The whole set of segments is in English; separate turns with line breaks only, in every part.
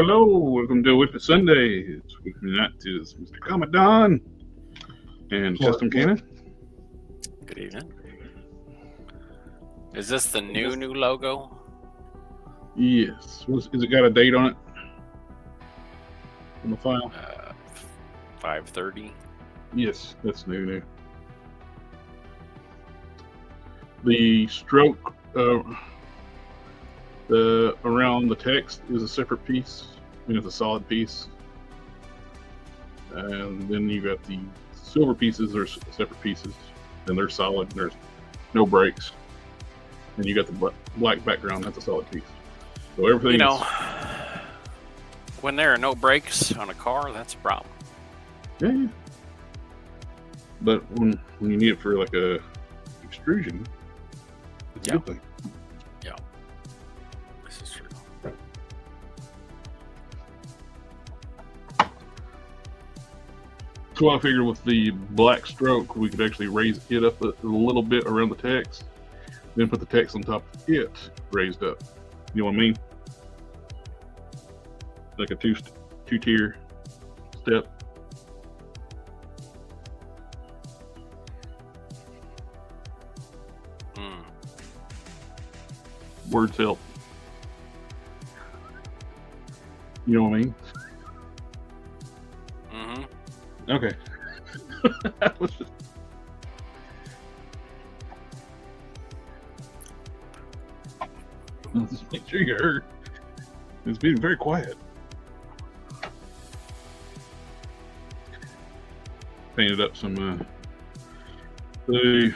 Hello. Welcome to WIP IT Sunday. It's with me tonight is Mr. Commandant and Custom Cannon.
Good evening. Is this the new logo?
Yes. Is it got a date on it? On the file?
5/30.
Yes, that's new. The stroke around the text is a separate piece. I mean, it's a solid piece. And then you got the silver pieces are separate pieces, and they're solid. There's no breaks. And you got the black background. That's a solid piece. So everything.
You know, when there are no brakes on a car, that's a problem.
Yeah. But when you need it for like a extrusion, it's a good thing.
Yeah. This is true.
So I figured with the black stroke, we could actually raise it up a little bit around the text, then put the text on top of it raised up. You know what I mean? Like a two-tier step. Words help. You know what I mean?
Mm-hmm.
Okay. Let's just make sure you heard. It's being very quiet. Painted up some the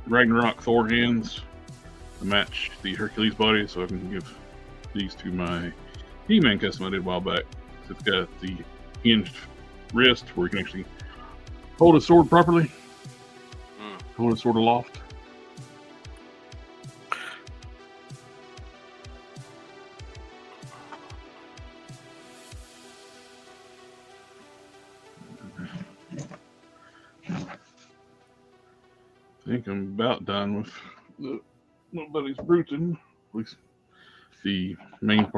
Ragnarok Thor hands to match the Hercules body, so I can give these to my He-Man custom I did a while back. So it's got the hinged wrist where you can actually hold a sword properly, hold a sword aloft. I think I'm about done with my buddy's Bruton. At least the main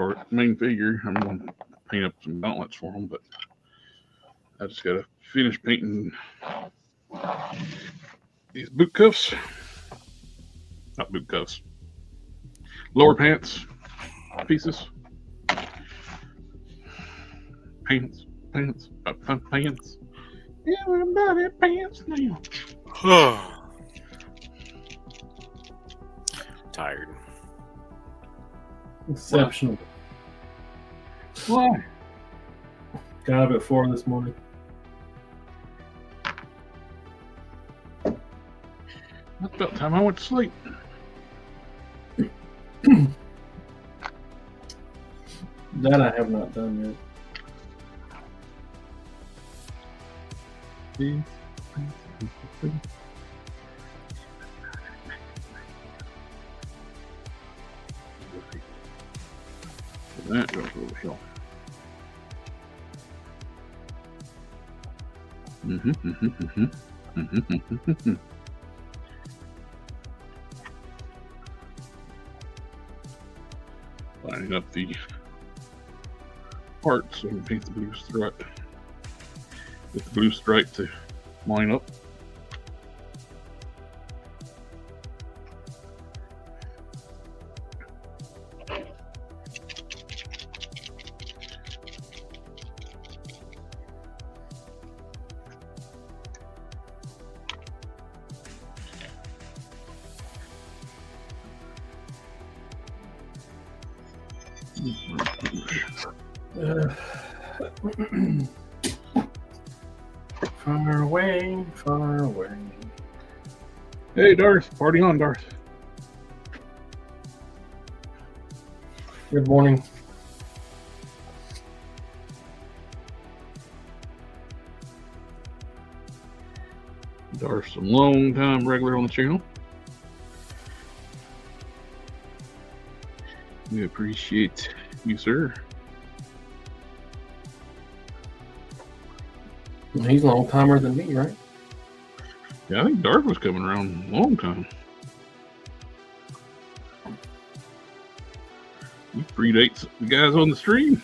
figure. I'm going to paint up some gauntlets for him, but I just got to finish painting these boot cuffs. Not boot cuffs. Lower pants pieces. Pants. Pants. Everybody pants now.
Tired.
Exceptional.
Why?
Got up at 4 this morning.
That's about time I went to sleep.
That I have not done yet.
That goes over the hill. Lining up the parts so I can paint the blue stripe. Get the blue stripe to line up.
Far away, far away.
Hey Darth, party on Darth.
Good morning.
Darth's a long time regular on the channel. We appreciate you, sir.
He's a long timer than me, right?
Yeah, I think Darth was coming around a long time. predates the guys on the stream.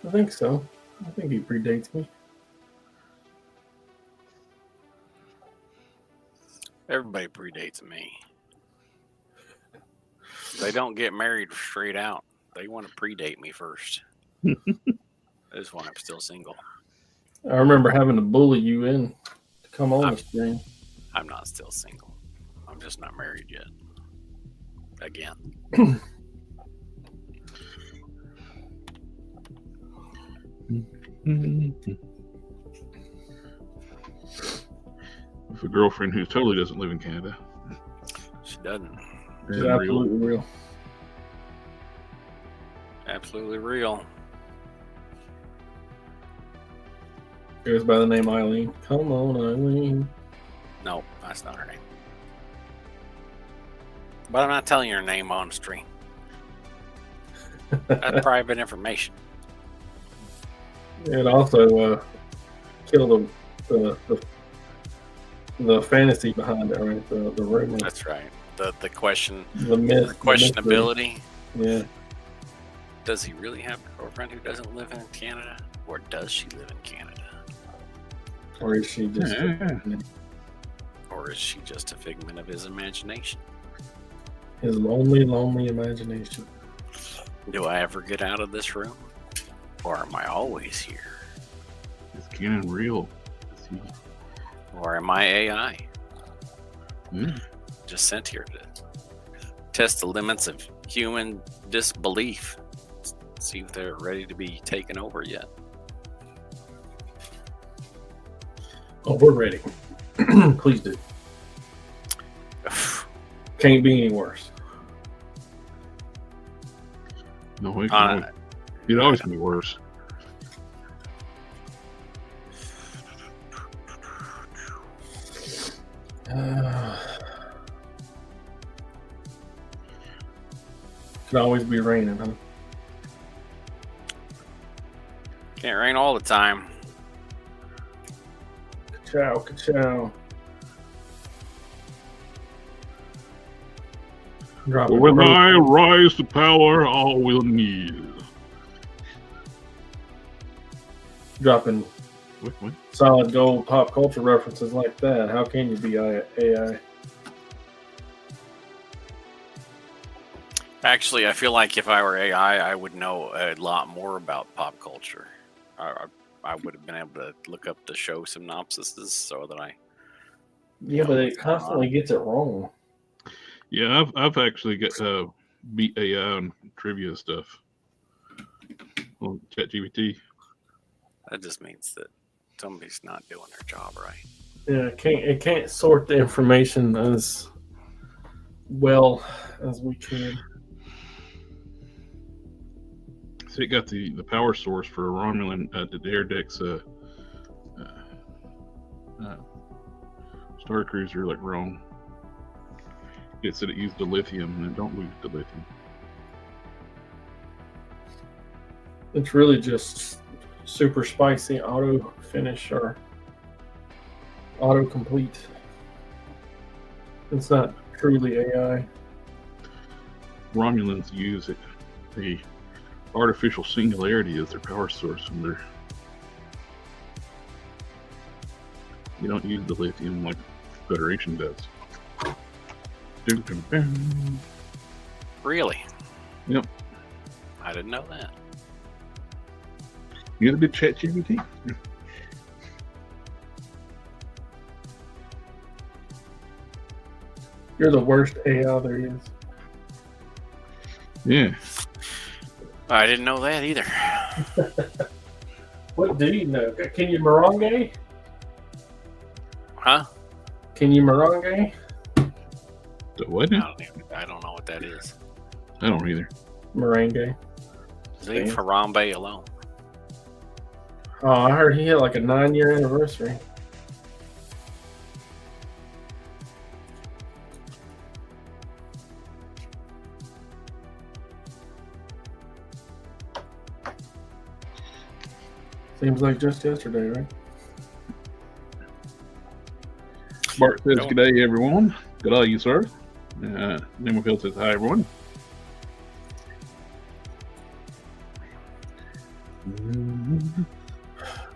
I think so. I think he predates me.
Everybody predates me. They don't get married straight out. They want to predate me first. This one, I'm still single.
I remember having to bully you in to come on the stream.
I'm not still single. I'm just not married yet. Again.
With a girlfriend who totally doesn't live in Canada.
She doesn't.
It's absolutely real.
Absolutely real.
Goes by the name Eileen. Come on, Eileen.
No, that's not her name. But I'm not telling you her name on stream. That's private information.
It also killed the fantasy behind it, right? The rumor.
That's right. The question,
the myth,
the questionability.
Yeah.
Does he really have a girlfriend who doesn't live in Canada, or does she live in Canada?
Or is she just?
Or is she just a figment of his imagination?
His lonely, lonely imagination.
Do I ever get out of this room, or am I always here?
Is Cannon real? Is he...
Or am I AI?
Mm.
Just sent here to test the limits of human disbelief. See if they're ready to be taken over yet.
Oh, we're ready. Please do. Can't be any worse.
No, it always can be worse.
Could always be raining, huh?
Can't rain all the time.
Ka-chow, ka-chow.
When I rise to power, all will need.
Dropping
What?
solid gold pop culture references like that. How can you be AI?
Actually, I feel like if I were AI, I would know a lot more about pop culture. I would have been able to look up the show synopsises so that I...
Yeah, but it constantly gets it wrong.
Yeah, I've actually got beat AI on trivia stuff on ChatGPT.
That just means that somebody's not doing their job right.
Yeah, it can't sort the information as well as we can.
So it got the power source for Romulan the air deck's Star Cruiser like wrong. It said it used dilithium, and it don't use dilithium.
It's really just super spicy auto finish or auto complete. It's not truly AI.
Romulans use it. The artificial singularity as their power source, and you don't use the lithium like Federation does.
Really?
Yep.
I didn't know that.
You got a bit ChatGPT?
You're the worst AI there is.
Yeah.
I didn't know that either.
What do you know? Can you merengue?
Huh?
Can you merengue?
The what?
I don't know what that is.
I don't either.
Merengue.
Leave Harambe alone.
Oh, I heard he had like a 9-year anniversary. Seems like just yesterday, right?
Bart says, "Good day, everyone. Good day, you, sir." Nemo says, "Hi, everyone."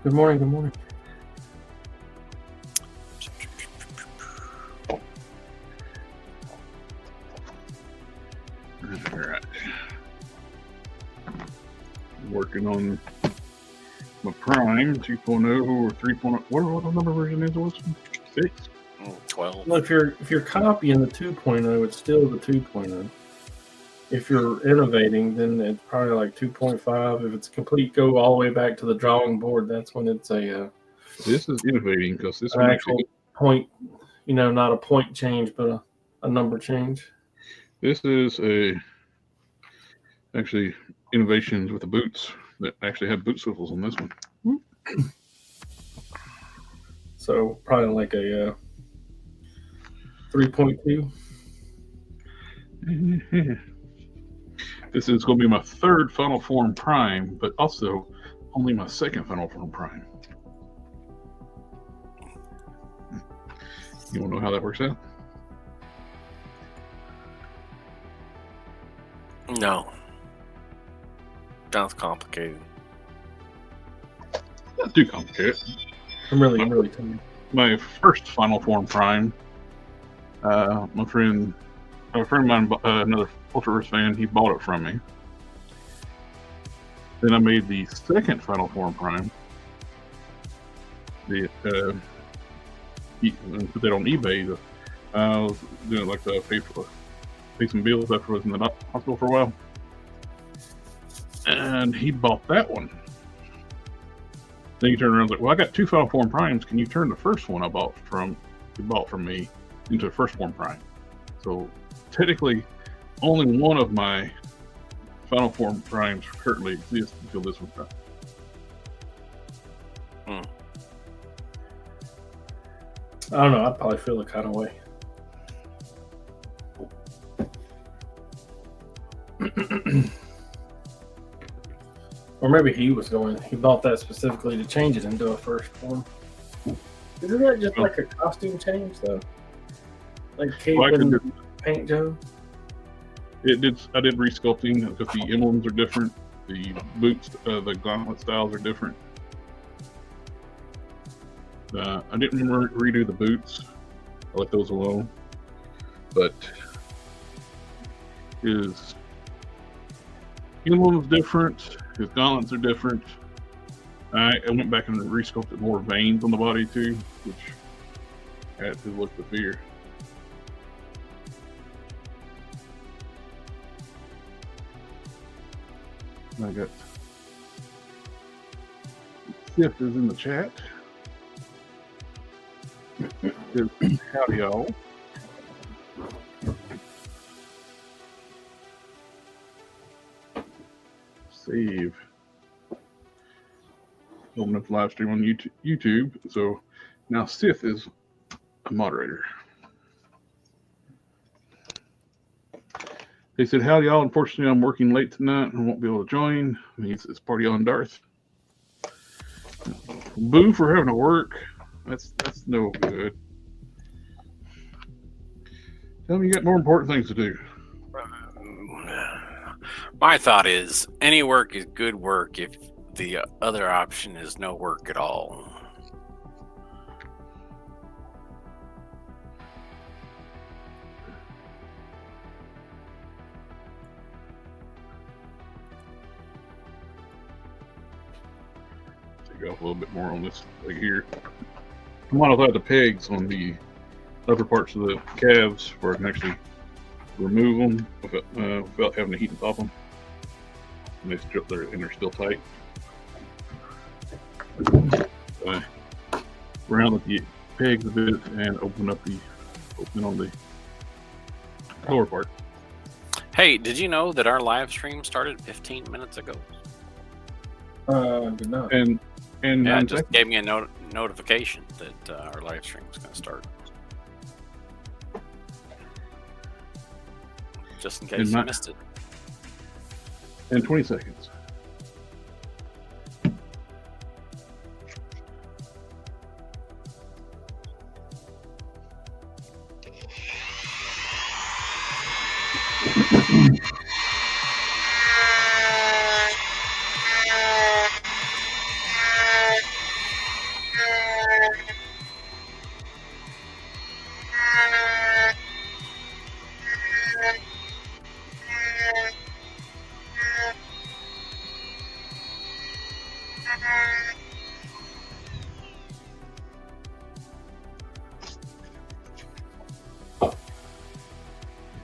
Good morning. Good morning.
All right. Working on my Prime 2.0 or 3.0. What number version is it? 6?
12.
Well, if you're copying the 2.0, it's still the 2.0. If you're innovating, then it's probably like 2.5. If it's complete, go all the way back to the drawing board. That's when it's a
This is innovating because this
an
one
actual
actually
point. Not a point change, but a number change.
this is actually innovations with the boots that actually have boot swivels on this one.
So probably like a 3.2.
This is going to be my third Final Form Prime, but also only my second Final Form Prime. You want to know how that works out?
No. Sounds complicated.
Not too complicated.
I'm really telling
My first Final Form Prime, my friend of mine, another Ultraverse fan, he bought it from me. Then I made the second Final Form Prime. And put that on eBay. I was doing it like to pay some bills after I was in the hospital for a while. And he bought that one. Then he turned around and was like, well, I got 2 Final Form Primes. Can you turn the first one you bought from me into a First Form Prime? So technically, only one of my Final Form Primes currently exists until this one's done.
I don't know. I'd probably feel the kind of way. Or maybe he bought that specifically to change it into a First Form. Isn't that just like a costume change, though? Like cape and paint job?
I did resculpting because the emblems are different. The boots, the gauntlet styles are different. I didn't redo the boots. I let those alone. But his emblem is different. His gauntlets are different. I went back and resculpted more veins on the body too, which had to look the fear. I got Sif is in the chat. Howdy, y'all. Save. Open up the live stream on YouTube. So now Sith is a moderator. They said, howdy, y'all. Unfortunately, I'm working late tonight and won't be able to join. It's party on Darth. Boo for having to work. That's no good. Tell me you got more important things to do.
My thought is any work is good work if the other option is no work at all.
Take off a little bit more on this thing here. I might have had the pegs on the upper parts of the calves where I can actually remove them without having to heat and pop them. And they're still tight. Round up the pegs a bit and open on the lower part.
Hey, did you know that our live stream started 15 minutes ago?
Did not.
And
yeah, it just gave me a notification that our live stream was going to start. Just in case you missed it.
In 20 seconds.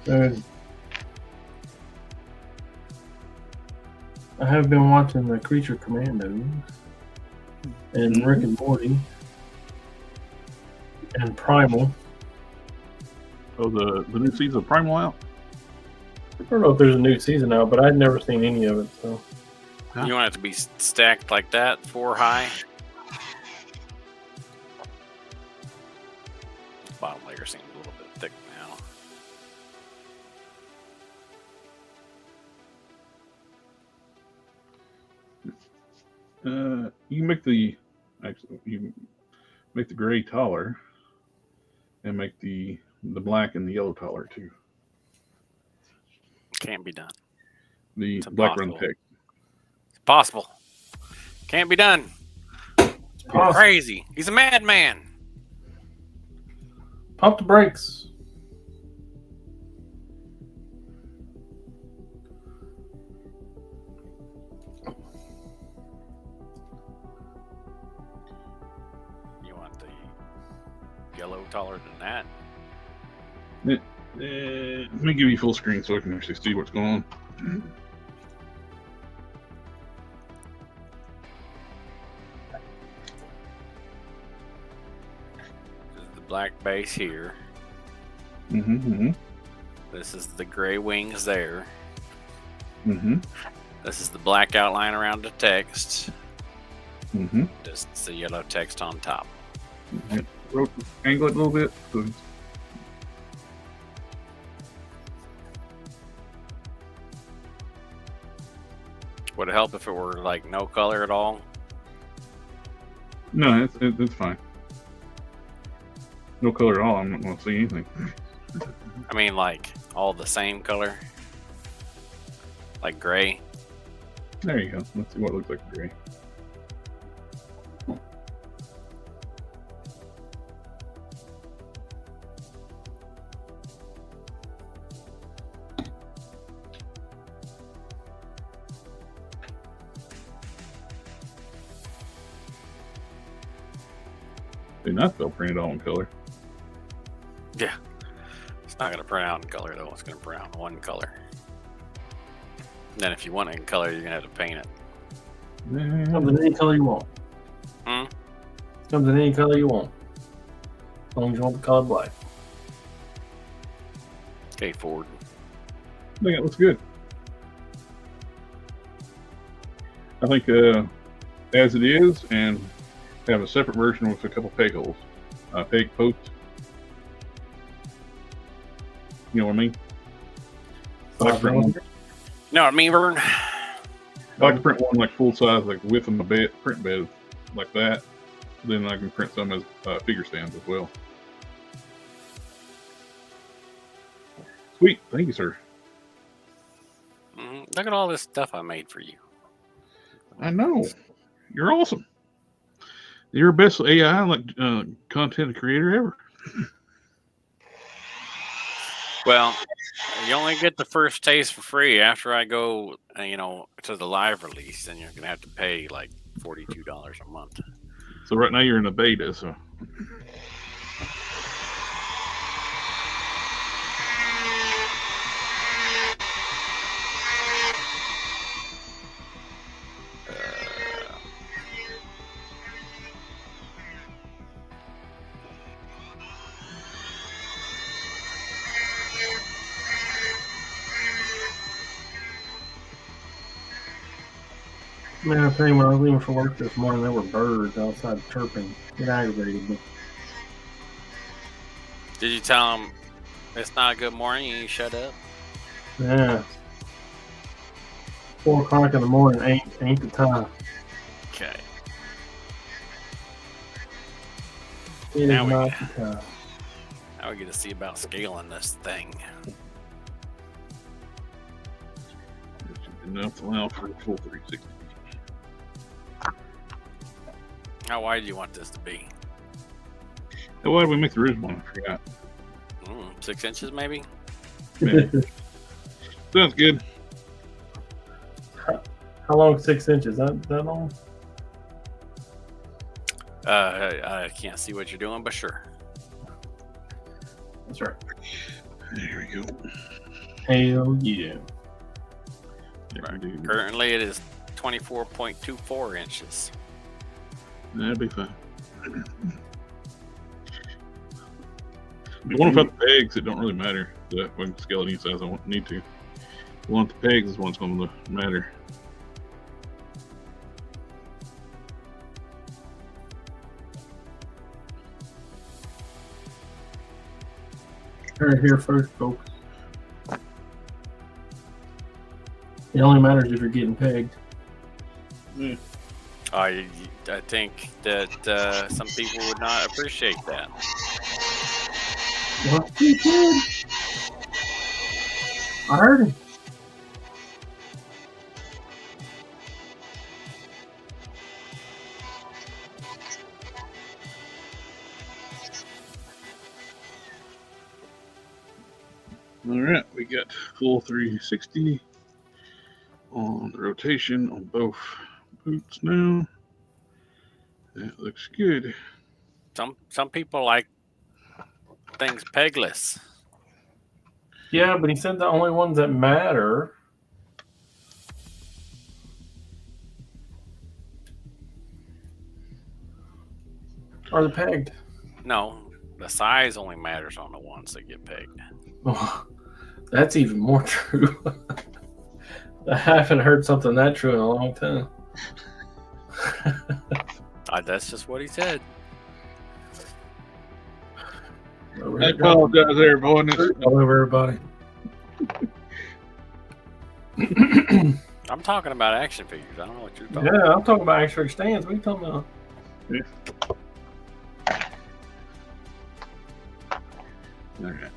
Good. I have been watching the Creature Commandos and Rick and Morty and Primal.
Oh, the new season of Primal out?
I don't know if there's a new season out, but I'd never seen any of it. So
You want it to be stacked like that, 4 high? Bottom layer seems a little bit thick now.
You make the gray taller, and make the black and the yellow taller too.
Can't be done.
The
It's
black run
impossible.
tech.
It's possible. Can't be done.
possible.
Crazy. He's a madman.
Pump the brakes.
You want the yellow taller than that?
Let me give you full screen so I can actually see what's going on.
This is the black base here.
Mm-hmm.
This is the gray wings there.
Mm-hmm.
This is the black outline around the text.
Mm-hmm.
This is the yellow text on top.
Angle it a little bit. So
Would it help if it were like no color at all?
no, it's fine. No color at all. I'm not going to see anything.
I mean, like all the same color, like gray.
There you go. Let's see what it looks like gray. Do not spell print it all in color.
Yeah. It's not going to print out in color, though. It's going to print out in one color. Then if you want it in color, you're going to have to paint it.
Comes in any color you want.
Hmm?
Comes in any color you want. As long as you want the color black.
Okay, Ford.
I think it looks good. I think as it is, and have a separate version with a couple peg holes, peg posts. You know what I mean? Like print one,
No, I mean, Vern.
I like to print one like full size, like width of my bed, print bed like that. Then I can print some as figure stands as well. Sweet, thank you, sir.
Look at all this stuff I made for you.
I know, you're awesome. You're the best AI like content creator ever.
Well, you only get the first taste for free. After I go, to the live release, then you're gonna have to pay like $42 a month.
So right now you're in a beta, so.
Man, I tell you, when I was leaving for work this morning, there were birds outside chirping. It aggravated me.
Did you tell them it's not a good morning? You shut up.
Yeah. 4 o'clock in the morning ain't the time.
Okay.
It is
Now we-
not the time.
Now we get to see about scaling this thing.
Enough to allow for a full 360.
How wide do you want this to be?
Hey, why did we make the original one? I forgot.
6 inches, maybe?
Yeah. Sounds good.
How long? 6 inches? That long?
I can't see what you're doing, but sure.
That's right.
There we go.
Hell yeah.
There we go.
Currently, it is 24.24 inches.
That'll be fine. The one without the pegs, it don't really matter. I can scale it any size I need to. The one with the pegs is what's going to matter.
Heard it here first, folks. It only matters if you're getting pegged.
Yeah.
I think that some people would not appreciate that.
Well, he did. I heard him.
All right, we got full 360 on the rotation on both boots now. That looks good.
Some people like things pegless.
Yeah, but he said the only ones that matter are the pegged.
No, the size only matters on the ones that get pegged.
Oh, that's even more true. I haven't heard something that true in a long time.
That's just what he said.
I apologize there, boy.
All over everybody.
I'm talking about action figures. I don't know what you're talking
Yeah, I'm talking about extra stands. What are you talking about?
Yeah. All right.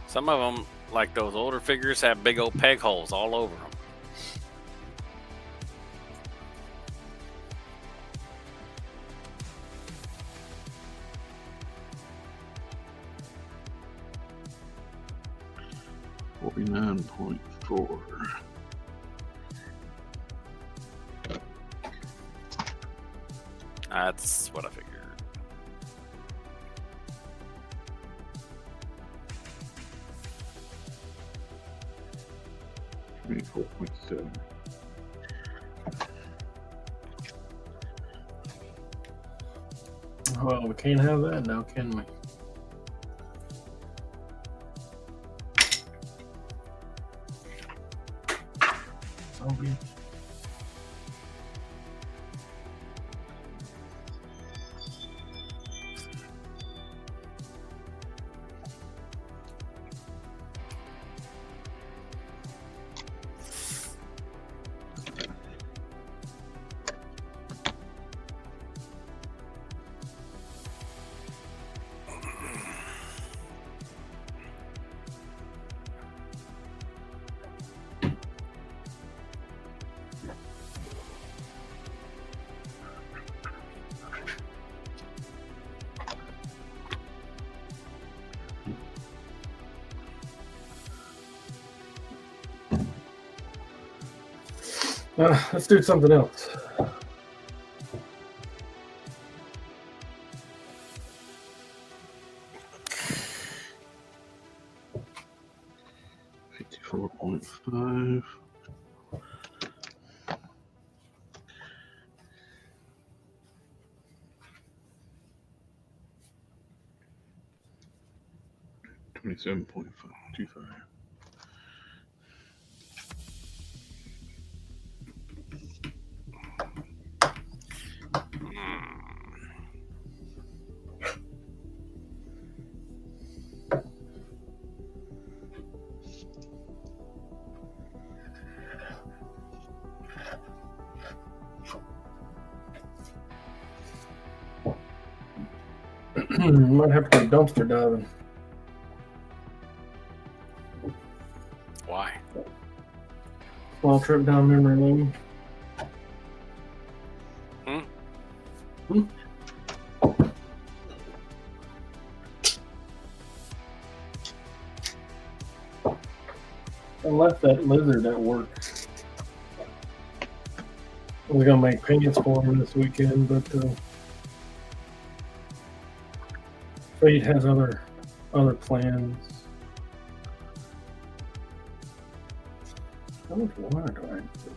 Some of them, like those older figures, have big old peg holes all over them.
$49.4.
That's what I figured.
$24.7.
Well, we can't have that now, can we? So be it. Let's do something else.
$54.5. $27.25.
Might have to go dumpster diving.
Why?
Small trip down memory lane. I left that lizard at work. I was gonna make pants for him this weekend, but Fate has other plans. How much water do I have to put in?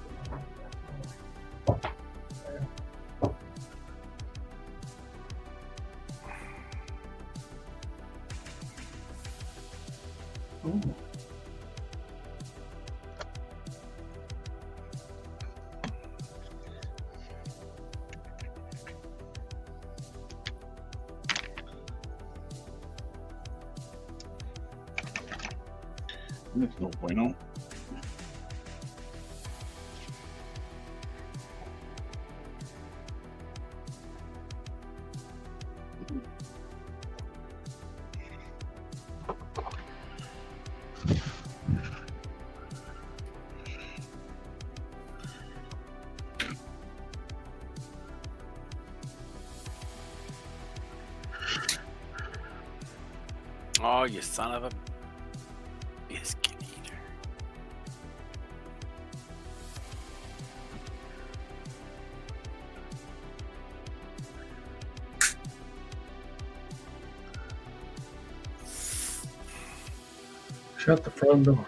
Oh.
That's no bueno.
Oh, you son of a biscuit eater.
Shut the front door.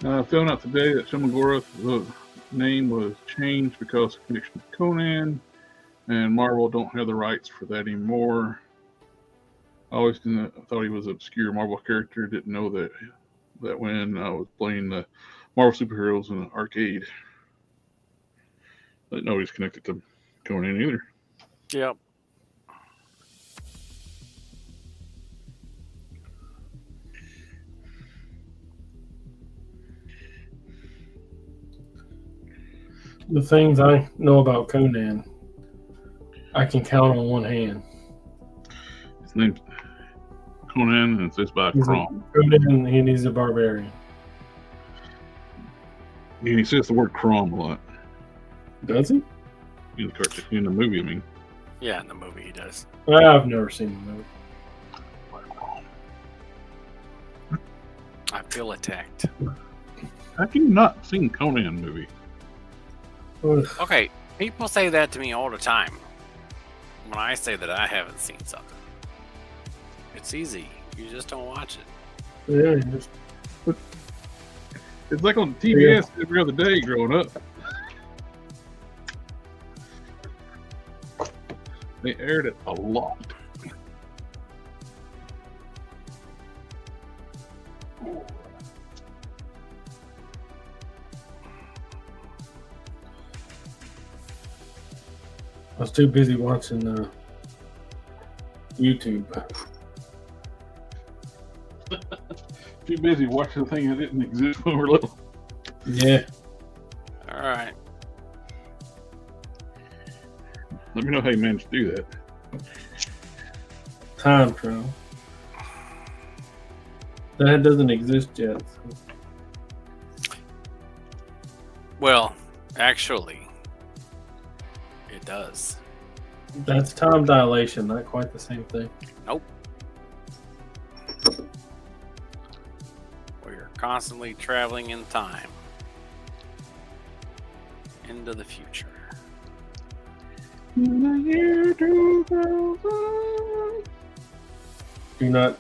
Found out today that Shimagora name was changed because of connection to Conan, and Marvel don't have the rights for that anymore. I always thought he was an obscure Marvel character. Didn't know that when I was playing the Marvel superheroes in an arcade. I didn't know he's connected to Conan either.
Yep.
The things I know about Conan, I can count on one hand.
His name's Conan, and it's just by Crom.
Conan, and he's a barbarian.
And he says the word Crom a lot
Does he?
in the cartoon, in the movie. I mean,
Yeah, in the movie he does.
I've never seen the movie.
I feel attacked.
how can you not seen Conan movie?
Ugh.
Okay, people say that to me all the time when I say that I haven't seen something. It's easy. You just don't watch it.
Yeah, just,
It's like on TBS every other day growing up. They aired it a lot.
I was too busy watching YouTube.
Too busy watching the thing that didn't exist when we were little.
Yeah.
All right.
Let me know how you managed to do that.
Time travel. That doesn't exist yet. So.
Well, actually, it does.
That's time dilation, not quite the same thing.
Nope. We're constantly traveling in time into the future.
In the year 2000.
Do not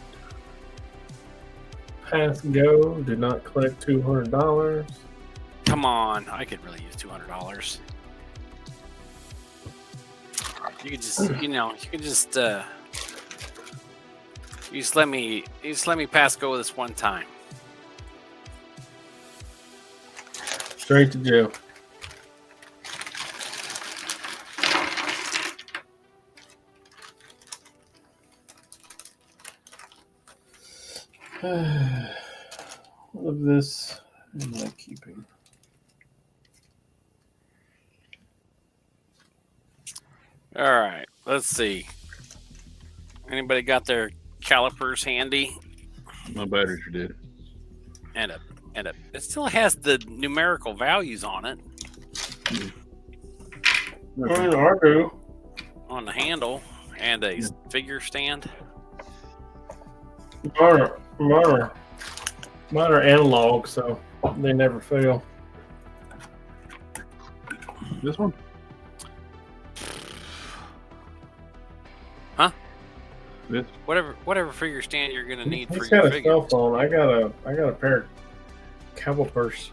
pass go. Do not collect $200.
Come on, I could really use $200. You could just, you could just, you just let me pass go this one time.
Straight to jail. What of this am I keeping?
All right, let's see. Anybody got their calipers handy?
My batteries are dead.
And it still has the numerical values on it
I do.
on the handle and a figure stand.
Mine are analog, so they never fail.
This one? This
whatever figure stand you're gonna need for
He's
your
got a
figure.
cell phone. I got a pair of cowboy purse.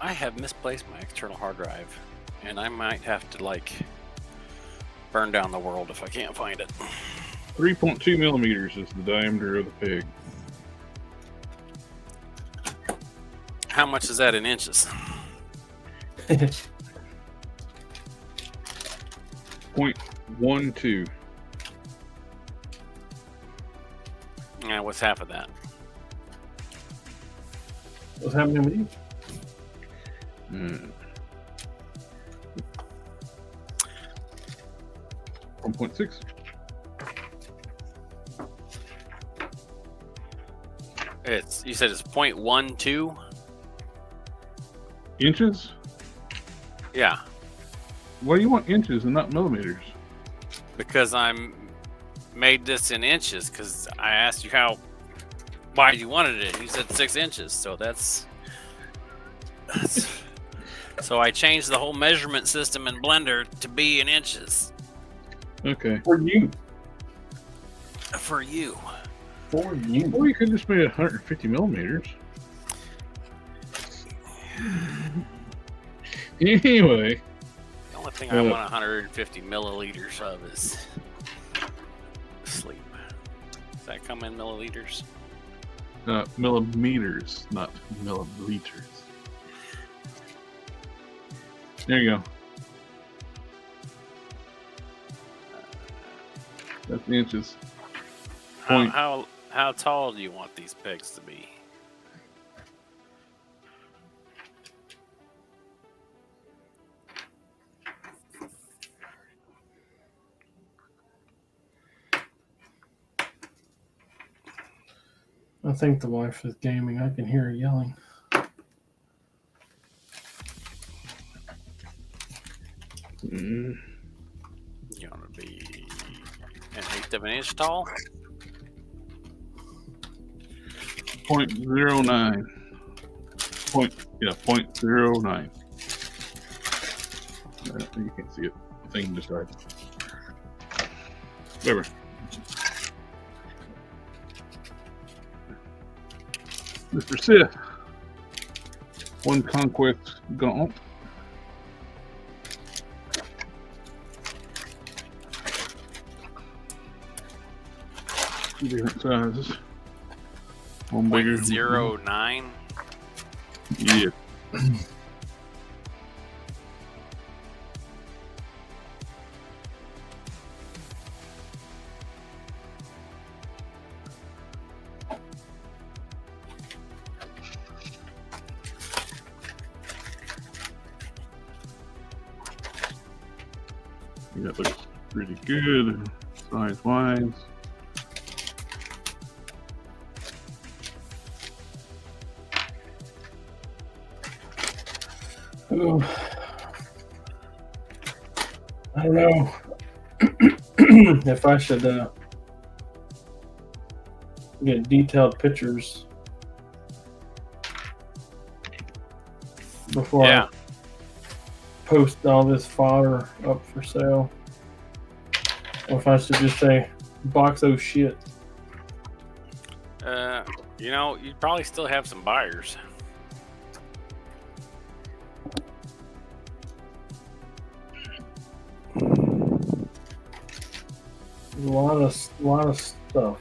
I have misplaced my external hard drive, and I might have to like burn down the world if I can't find it.
3.2 millimeters is the diameter of the peg.
How much is that in inches?
0.12.
Yeah, what's half of that?
What's happening with you?
1.6.
You said it's 0.12?
Inches?
Yeah,
Why do you want inches and not millimeters?
because I'm made this in inches. Because I asked you why you wanted it. You said 6 inches, so that's so I changed the whole measurement system in Blender to be in inches
Okay.
For you.
for you.
For you.
Well, you could just make it 150 millimeters. Anyway.
The only thing I want 150 milliliters of is sleep. Does that come in milliliters?
Millimeters, not milliliters. There you go. That's the inches. Point.
How tall do you want these pegs to be?
I think the wife is gaming. I can hear her yelling.
Mm,
You want to be an 1/8 of an inch tall?
0.09. 0.09. You can't see it. The thing just died. Whatever. Mr. Sith. One conquest gauntlet. Two different sizes. One bigger.
0.09.
Yeah. That looks pretty good, size-wise.
Ooh. I don't know if I should get detailed pictures before I post all this fodder up for sale, or if I should just say box of shit.
You'd probably still have some buyers.
A lot of stuff.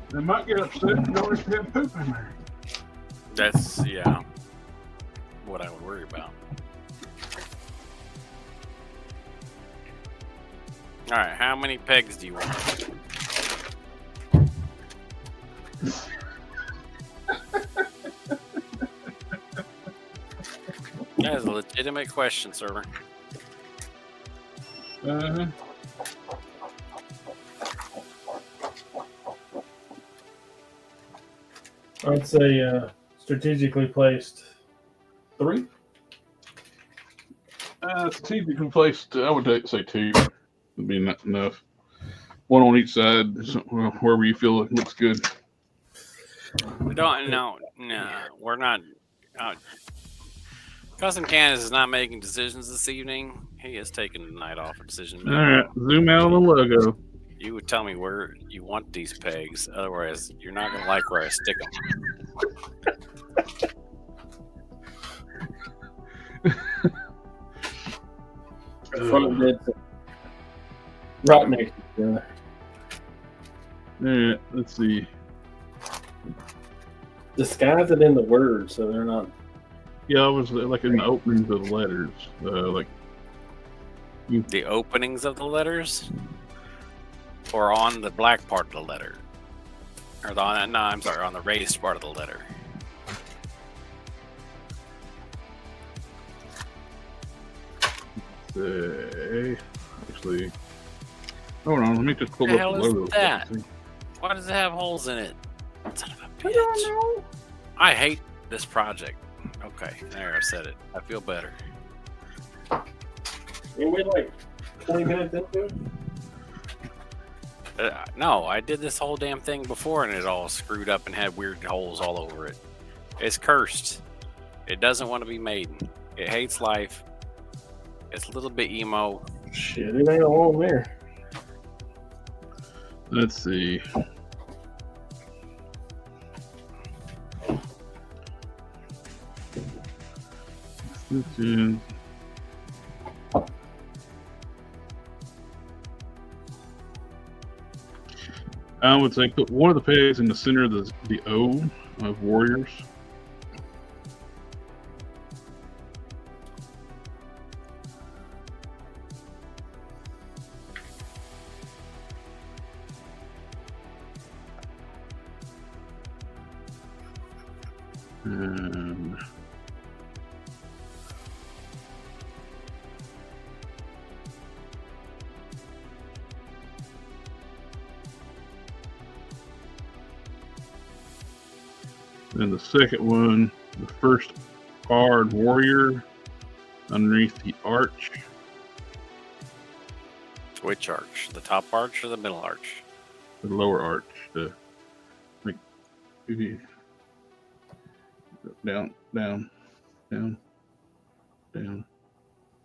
They might get upset if you always have poop in there.
That's what I would worry about. All right, how many pegs do you want? That is a legitimate question, sir.
Uh-huh.
I'd say strategically placed 3.
Strategically placed, I would say 2 would be enough. One on each side, wherever you feel it looks good.
No, we're not. Cousin Candace is not making decisions this evening. He is taking the night off of decision
All
making.
right, zoom out on the logo.
You would tell me where you want these pegs, otherwise you're not gonna like where I stick them.
Front of it, right next to each other.
All right, let's see.
Disguise it in the words so they're not.
Yeah, I was like in the openings of the letters, like
The openings of the letters, or on the black part of the letter, or on the raised part of the letter.
say, actually, hold on, let me just pull
The
up
hell
the
is
logo.
that? Why does it have holes in it? Son of a bitch. I hate this project. Okay, there, I said it. I feel better.
And we're like 20 minutes into it.
No, I did this whole damn thing before and it all screwed up and had weird holes all over it. It's cursed. It doesn't want to be made. It hates life. It's a little bit emo.
Shit, it ain't all on there.
Let's see. I would say put one of the pegs in the center of the O of warriors. And then the second one, the first R in warrior underneath the arch.
Which arch? The top arch or the middle arch?
The lower arch. Like maybe down, down, down, down,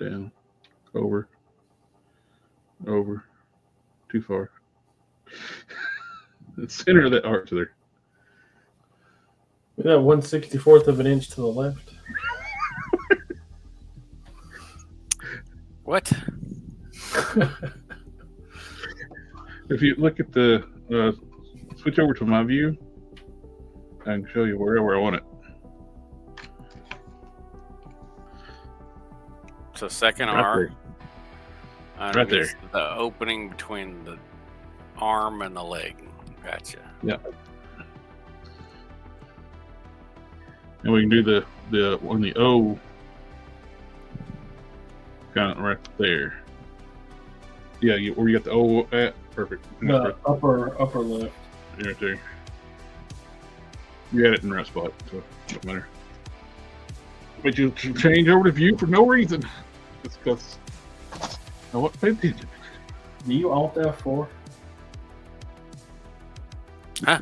down, over, too far. The center of that arch there.
We got 1/64 of an inch to the left.
What?
If you look at the switch over to my view, I can show you wherever I want it.
So second
Right
R.
there. Right there.
The opening between the arm and the leg. Gotcha.
Yeah. And we can do the on the O, kind of right there. Yeah, where you got the O at? Perfect.
The upper left.
Right there. You had it in the right spot, so it don't matter. But you change over to view for no reason. Just because I want to pay attention.
Do you Alt F4?
Huh?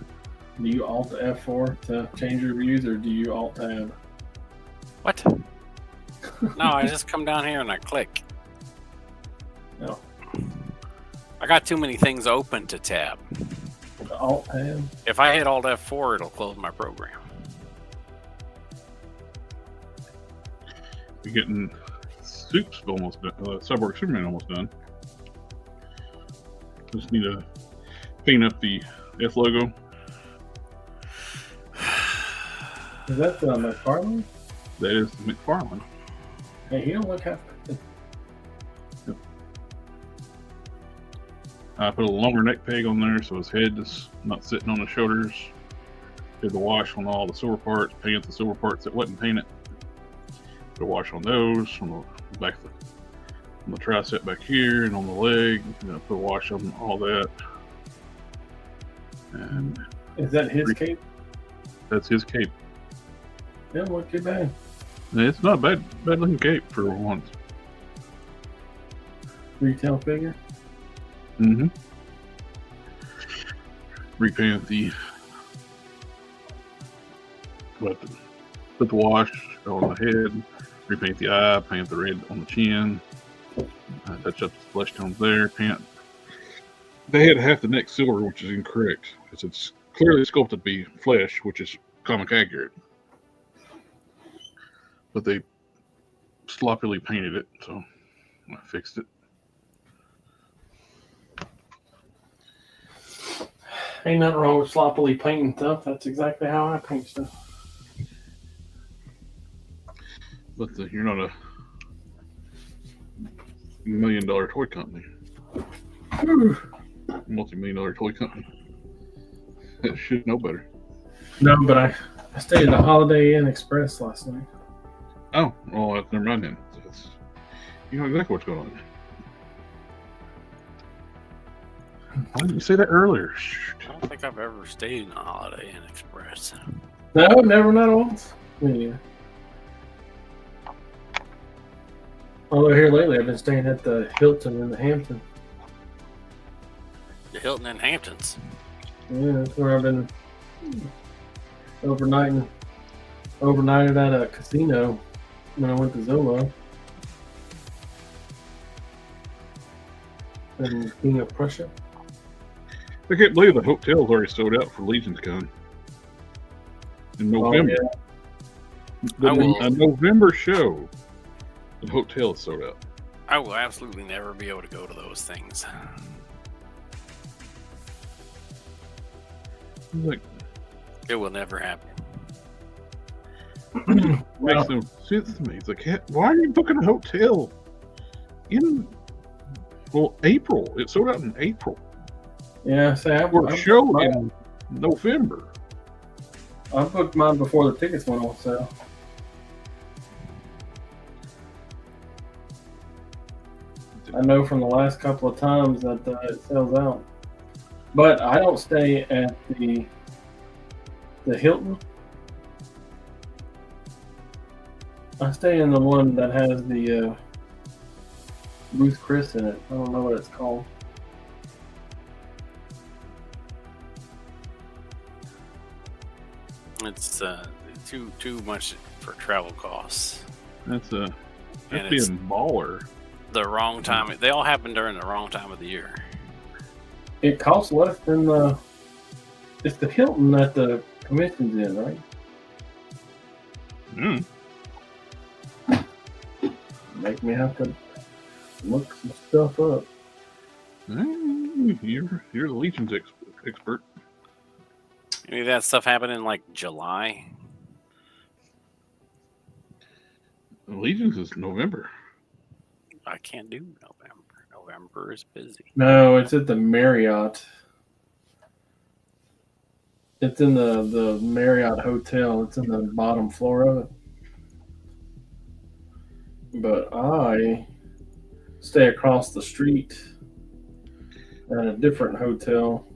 Do you Alt F4 to change your views, or do you Alt Tab?
What? No, I just come down here and I click.
No.
I got too many things open to tab.
Alt Tab.
If I hit Alt F4, it'll close my program.
You're getting Soup's almost done. Cyborg Superman almost done. Just need to clean up the F logo.
Is that the McFarlane?
That is McFarlane.
Hey, he don't look half bad.
I put a longer neck peg on there so his head is not sitting on his shoulders. Did the wash on all the silver parts, paint the silver parts that wasn't painted. Put a wash on those, on the back of on the tricep back here and on the leg. Put a wash on all that. And
Is that his cape?
that's his cape.
Yeah, look too bad.
And it's not a bad looking cape for once.
Retail figure.
Mm-hmm. Repaint the put the wash on the head, repaint the eye, paint the red on the chin, touch up the flesh tones there, paint. They had half the neck silver, which is incorrect because it's clearly sculpted to be flesh, which is comic accurate. But they sloppily painted it, so I fixed it.
Ain't nothing wrong with sloppily painting stuff. That's exactly how I paint stuff.
But you're not a $1 million toy company. Multi-million-dollar toy company. That should know better.
No, but I stayed at the Holiday Inn Express last night.
Oh, well, never mind then. You know exactly what's going on. Why didn't you say that earlier? Shoot.
I don't think I've ever stayed in a Holiday Inn Express.
No, never, not once. Yeah. Although here lately, I've been staying at the Hilton in the Hampton.
The Hilton in Hamptons.
Yeah, that's where I've been overnighted at a casino when I went to Zillow. And King of Prussia.
I can't believe the hotel's already sold out for Legion's Con in November.
Oh, yeah.
A November show, the hotel is sold out.
I will absolutely never be able to go to those things.
Like,
it will never happen.
Makes no sense to me. It's like, why are you booking a hotel in April? It sold out in April.
Yeah,
For a show in November.
I booked mine before the tickets went on sale. I know from the last couple of times that it sells out. But I don't stay at the Hilton. I stay in the one that has the Ruth Chris in it. I don't know what it's called.
It's too much for travel costs.
That's being baller.
The wrong time. They all happen during the wrong time of the year.
It costs less than it's the Hilton that the commission's in, right? Make me have to look some stuff up.
You're the Legion's expert.
Any of that stuff happen in like July?
Legion's is November.
I can't do November. November is busy.
No, it's at the Marriott. It's in the Marriott Hotel. It's in the bottom floor of it. But I stay across the street at a different hotel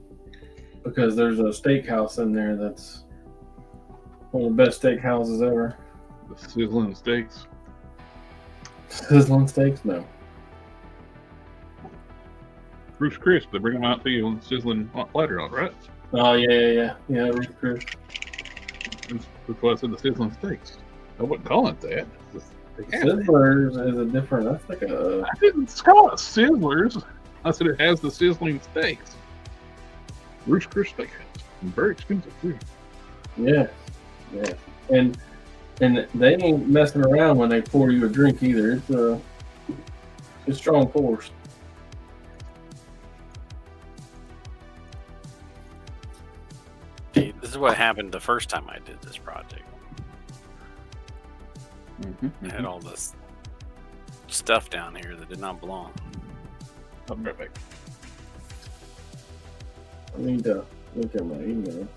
because there's a steakhouse in there that's one of the best steakhouses ever.
The Sizzling Steaks.
Sizzling Steaks? No.
Bruce Chris, they bring them out to you on sizzling hot platter on, right?
Oh, yeah. Yeah, Bruce Chris.
That's why I said the Sizzling Steaks. I wouldn't call it that.
Sizzlers is a different, that's like a...
I didn't call it Sizzlers. I said it has the Sizzling Steaks. Bruce Chris Steakhouse. Very expensive, too.
Yeah. And they ain't messing around when they pour you a drink either. It's strong pours.
This is what happened the first time I did this project. I had all this stuff down here that did not belong.
I'll be right back.
I need to look at my email.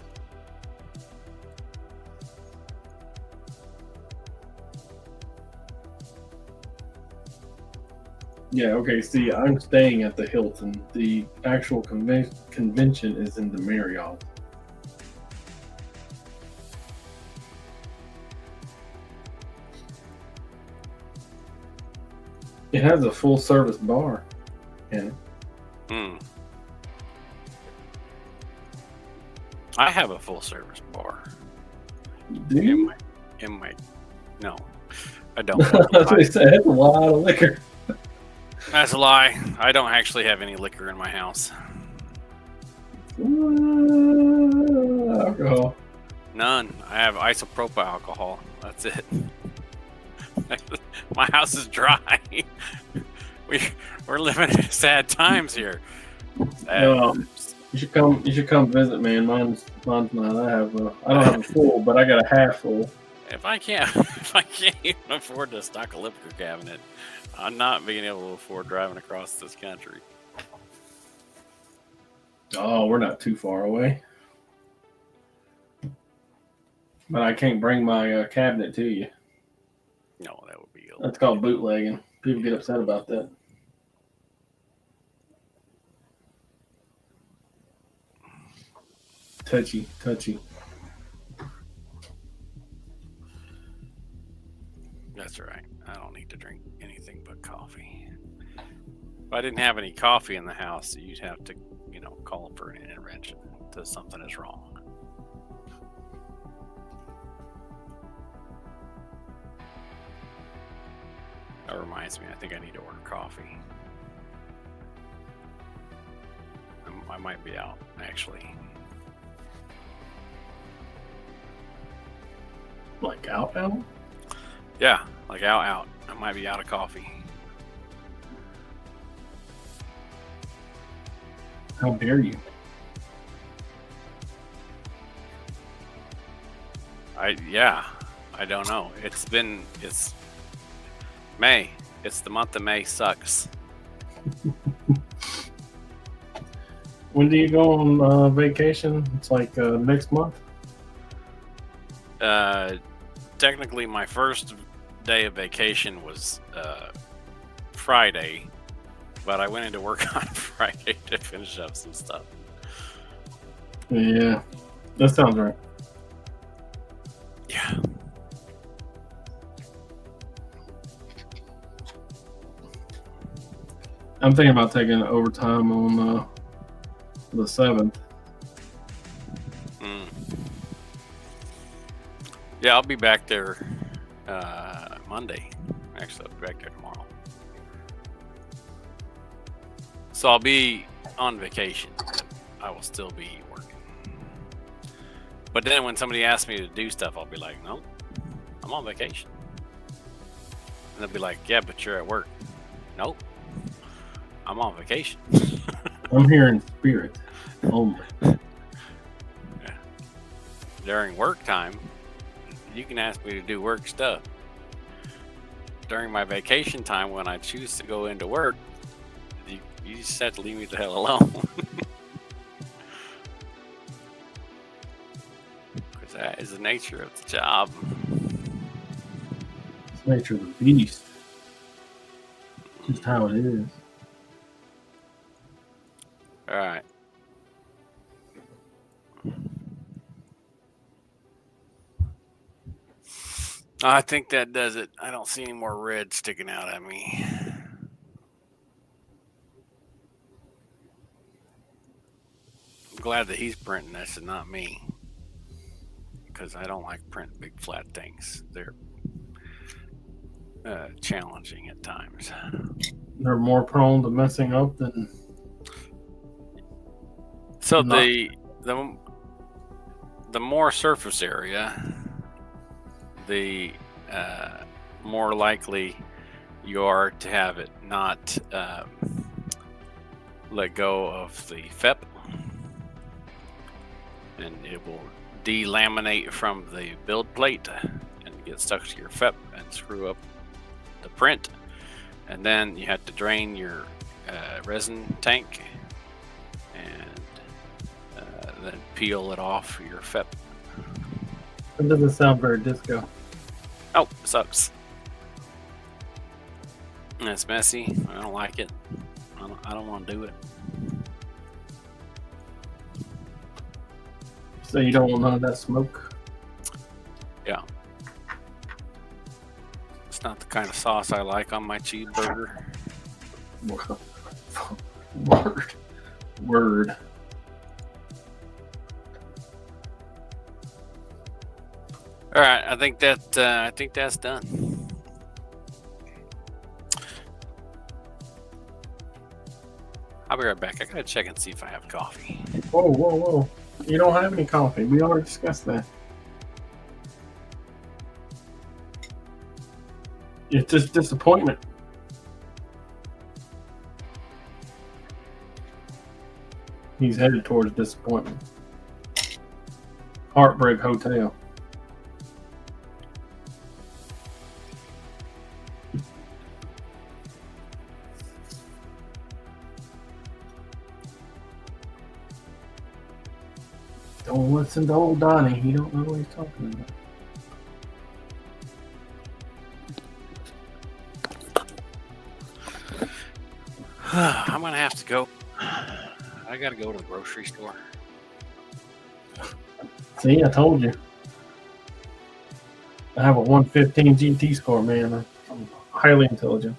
Yeah, okay, see, I'm staying at the Hilton. The actual convention is in the Marriott. It has a full-service bar in it.
I have a full-service bar.
Do you?
No. I don't.
That's what he said. That's a lot of liquor.
That's a lie. I don't actually have any liquor in my house.
Alcohol.
None. I have isopropyl alcohol. That's it. My house is dry. We're living in sad times here.
You should come visit, man. Mine's not. I don't have a full, but I got a half full.
If I can't even afford to stock a liquor cabinet, I'm not being able to afford driving across this country.
Oh, we're not too far away. But I can't bring my cabinet to you.
No, that would be.
That's called bootlegging. People get upset about that. Touchy.
That's right. I don't need to drink anything but coffee. If I didn't have any coffee in the house, you'd have to, call for an intervention that something is wrong. That reminds me, I think I need to order coffee. I might be out, actually.
Like out?
Yeah, like out. I might be out of coffee.
How dare you?
I don't know. It's May. It's the month of May. Sucks.
When do you go on vacation? It's like next month?
Technically, my first day of vacation was Friday, but I went into work on Friday to finish up some stuff.
Yeah, that sounds right.
Yeah.
I'm thinking about taking overtime on the 7th.
Yeah, I'll be back there Monday. Actually, I'll be back there tomorrow. So I'll be on vacation. I will still be working. But then when somebody asks me to do stuff, I'll be like, no, I'm on vacation. And they'll be like, yeah, but you're at work. Nope, I'm on vacation.
I'm here in spirit only.
Yeah. During work time, you can ask me to do work stuff. During my vacation time, when I choose to go into work, you just have to leave me the hell alone. Because that is the nature of the job.
It's the nature of the beast. Just how it is.
All right. I think that does it. I don't see any more red sticking out at me. I'm glad that he's printing this and not me, because I don't like printing big flat things. They're challenging at times.
They're more prone to messing up than.
So the more surface area, the more likely you are to have it not let go of the FEP, and it will delaminate from the build plate and get stuck to your FEP and screw up the print. And then you have to drain your resin tank and then peel it off your FEP.
It doesn't sound very disco.
Oh, it sucks. And it's messy. I don't like it. I don't want to do it.
So you don't want none of that smoke?
Yeah. It's not the kind of sauce I like on my cheeseburger.
Word.
All right, I think that's done. I'll be right back. I gotta check and see if I have coffee.
Whoa, whoa, whoa. You don't have any coffee. We already discussed that. It's just disappointment. He's headed towards disappointment. Heartbreak Hotel. Don't listen to old Donnie. He don't know what he's talking about.
I'm gonna have to go. I gotta go to the grocery store.
See, I told you. I have a 115 GT score, man. I'm highly intelligent.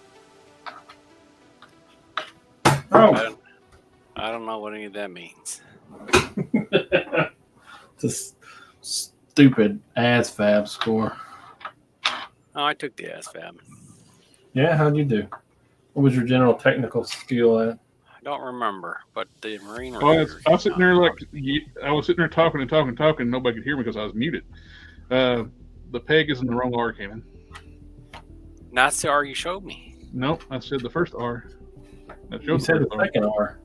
Oh.
I don't know what any of that means.
It's a stupid ASFAB score.
Oh, I took the ASFAB.
Yeah, how'd you do? What was your general technical skill at?
I don't remember, but the Marine.
I was sitting there I was sitting there talking. Nobody could hear me because I was muted. The peg is in the wrong R, Cannon.
That's the R you showed me.
Nope, I said the first R.
You said the second R.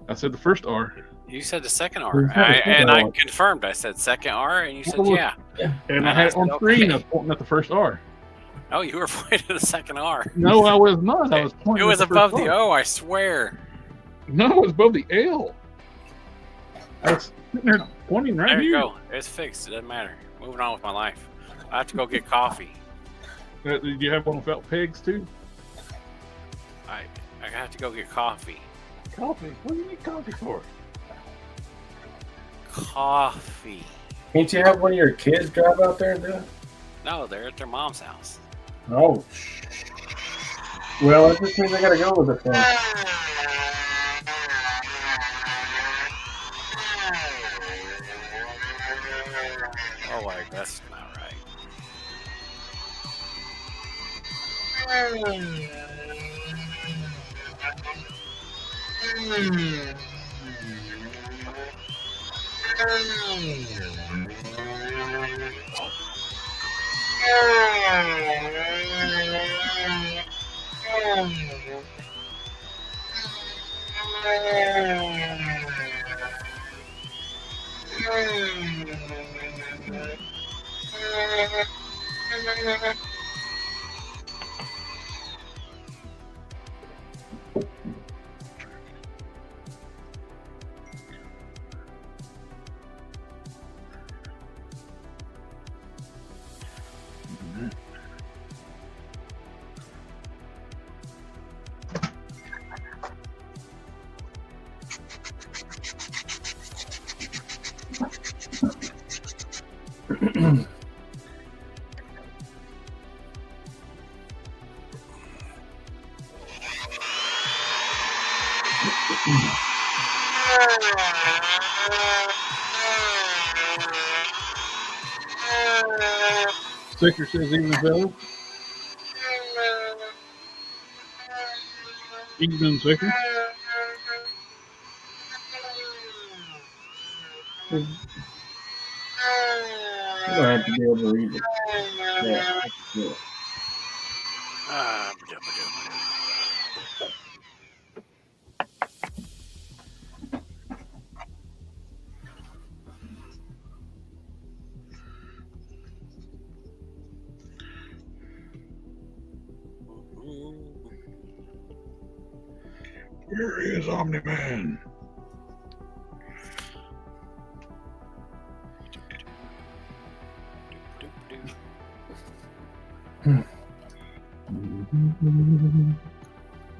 I said the first R.
You said the second R. I confirmed. I said second R, and you said yeah.
And I had it on screen. I was pointing at the first R.
Oh, you were pointing at the second R.
No, I was not. I was pointing.
It was
at the
above
first
the
R.
O, I swear.
No, it was above the L. I was sitting there pointing right
There you
here.
go. It's fixed. It doesn't matter. Moving on with my life. I have to go get coffee.
Did you have one without pegs too?
I have to go get coffee.
Coffee? What do you need coffee for?
Coffee.
Can't you have one of your kids drive out there and do it?
No, they're at their mom's house.
Oh. Well, that just means I gotta go with it then.
Oh, wait, that's not right.
Sticker says even though. Even sticker.
You're gonna have to be able to read it. Yeah, that's good.
Where is Omni-Man?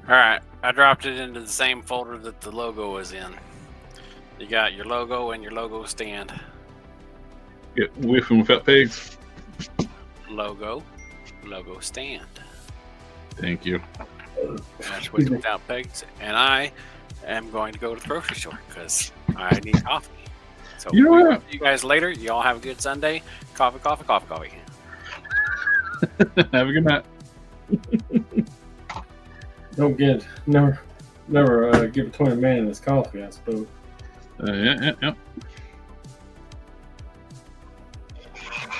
Alright, I dropped it into the same folder that the logo was in. You got your logo and your logo stand.
Get with and without pegs.
Logo stand.
Thank you.
That's with without pegs. And I am going to go to the grocery store because I need coffee. So
You know
we'll
what?
see you guys later. You all have a good Sunday. Coffee, coffee, coffee, coffee.
Have a good night.
Don't get never Never get between a man and his coffee, I suppose.
Yeah.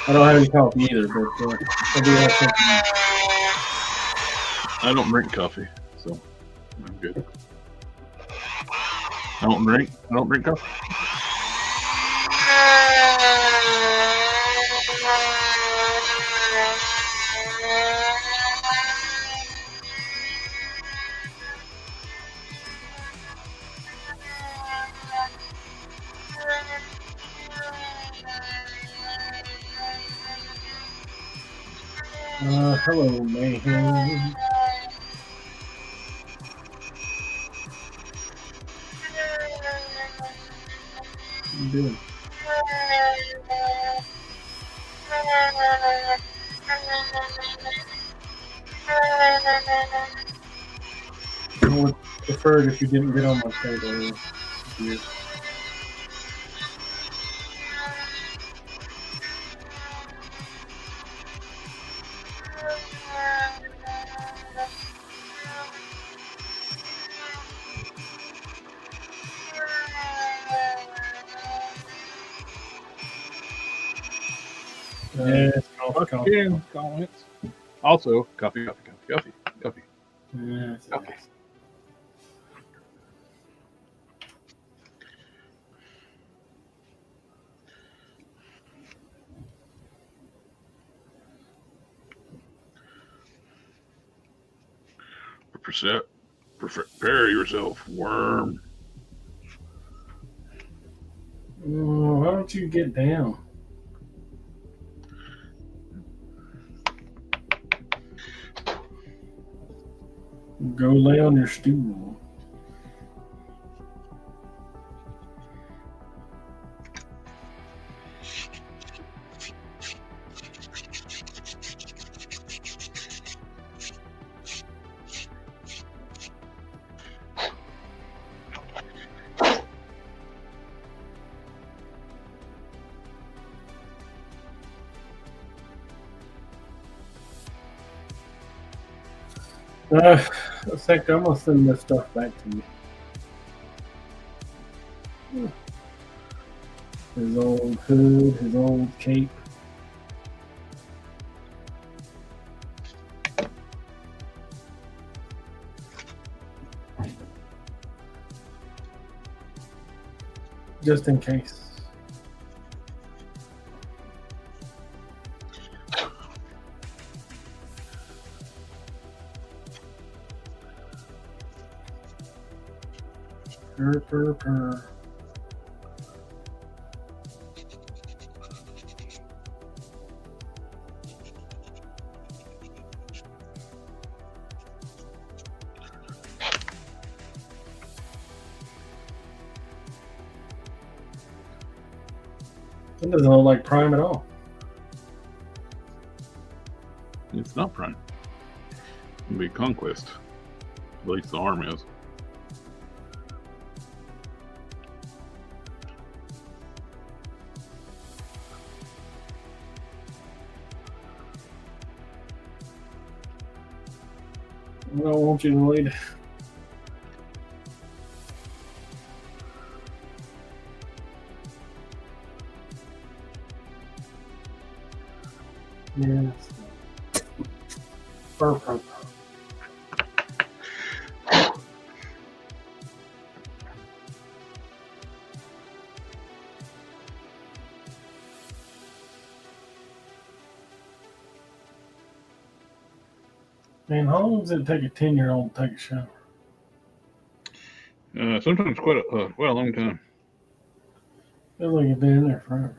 I don't have any coffee either, but I do have something.
I don't drink coffee, so I'm good. I don't drink coffee.
Hello, Mayhem. What you doing? I would prefer it if you didn't get on my table. Yes, coffee.
Comments. Also, coffee.
Yes,
Okay. Prepare yourself, worm.
Why don't you get down? Go lay on your stool. A sec, I'm gonna send this stuff back to you. His old hood, his old cape. Just in case. Purr. It doesn't look like Prime at all.
It's not Prime. It'll be Conquest. At least the arm is.
I don't want you to lead. Yes. Perfect. Man, how long does it take a 10-year-old to take a shower?
Sometimes quite a long time.
Feels like you've been in there forever.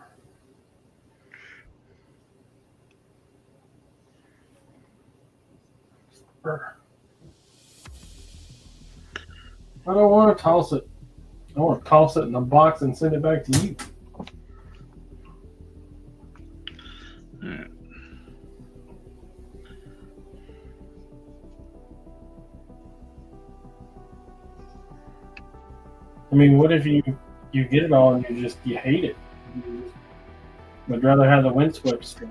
I don't want to toss it. I want to toss it in a box and send it back to you.
Yeah.
I mean, what if you get it all and you hate it? Would rather have the windswept stuff.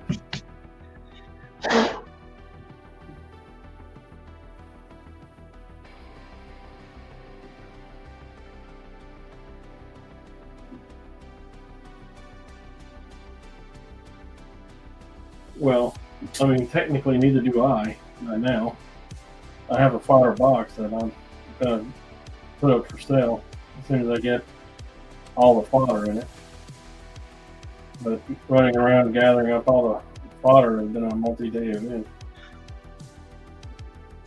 Well, I mean, technically, neither do I right now. I have a fodder box that I'm gonna put up for sale as soon as I get all the fodder in it. But running around gathering up all the fodder has been a multi-day event.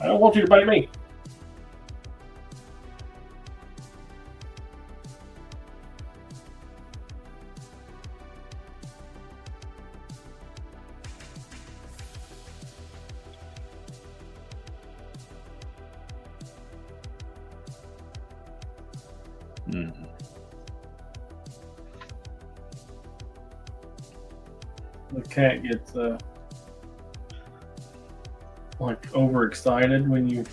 I don't want you to bite me.
Mm.
The cat gets like overexcited when you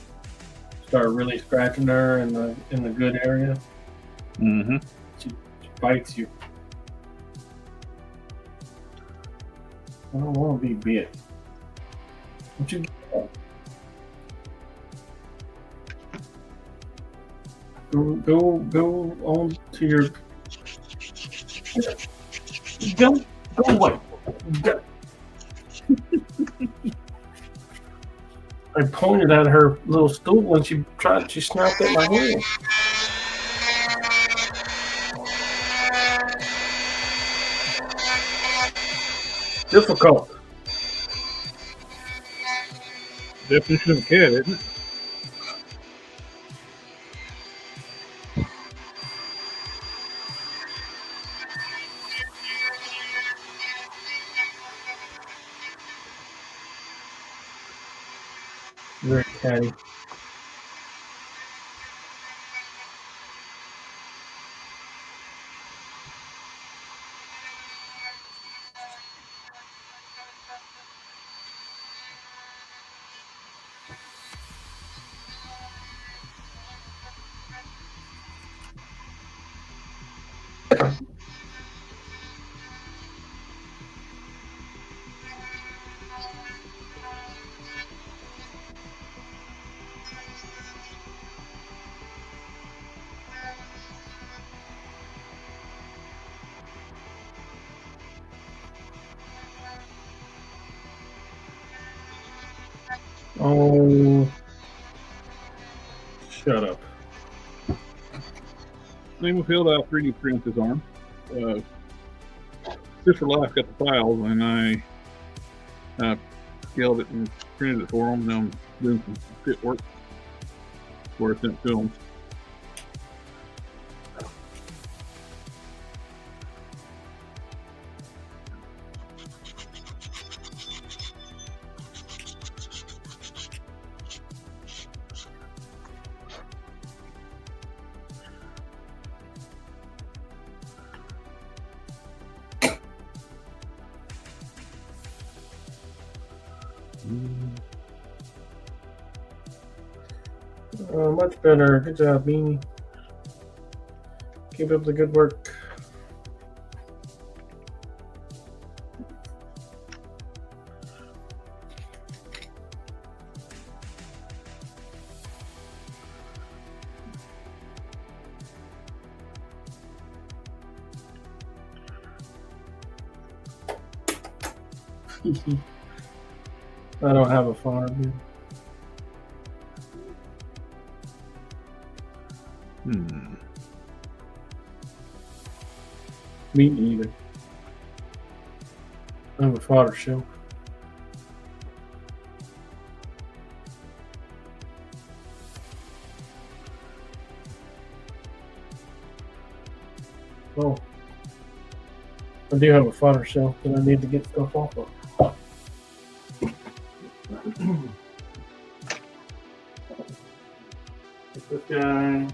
start really scratching her in the good area.
Mm-hmm.
She bites you. I don't want to be bit. What you get? Go on to your. Go away. Go. I pointed at her little stool and she snapped at my hand. Difficult.
Definition of a cat, isn't it?
Very catty. Oh, shut up.
Name of field, I'll 3D print his arm. Sister Life got the files, and I scaled it and printed it for them. Now I'm doing some fit work for I sent film.
Much better. Good job, Beanie. Keep up the good work. I don't have a farm. Me either. I have a fodder shelf. Oh. I do have a fodder shelf that I need to get stuff off of. This guy.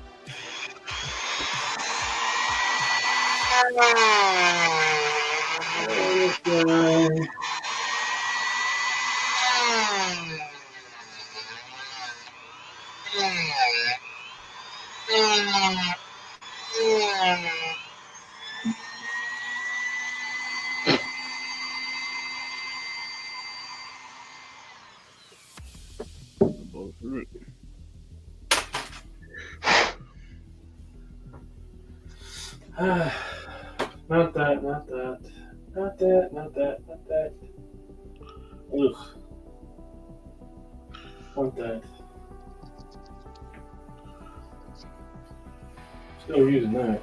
This guy.
Blow through it.
Not that, not that. Not that, not that, not that. Ugh. Want that. Still using that.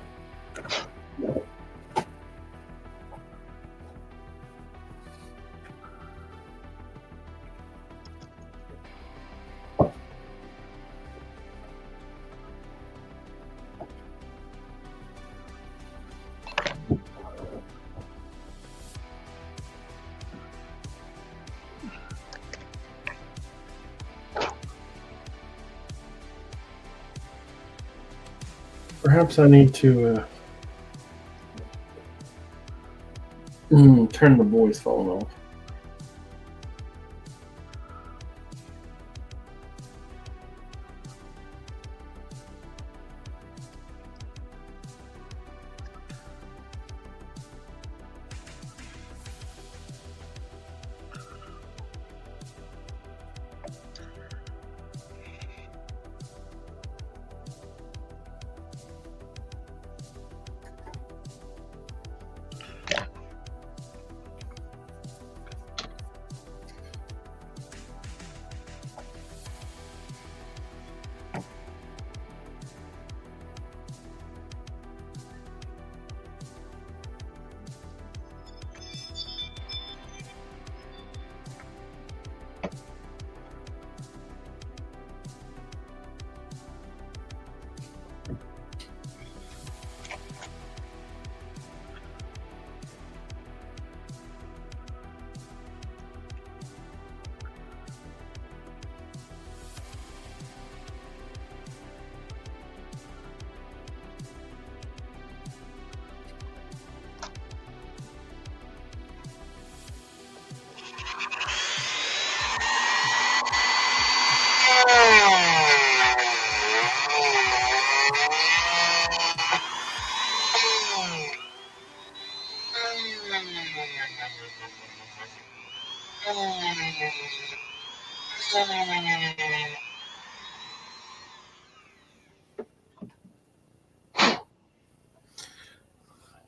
Perhaps I need to turn the boys' phone off.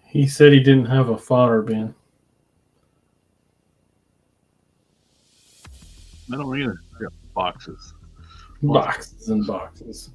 He said he didn't have a fodder bin.
I don't either. I got boxes.
Boxes and boxes.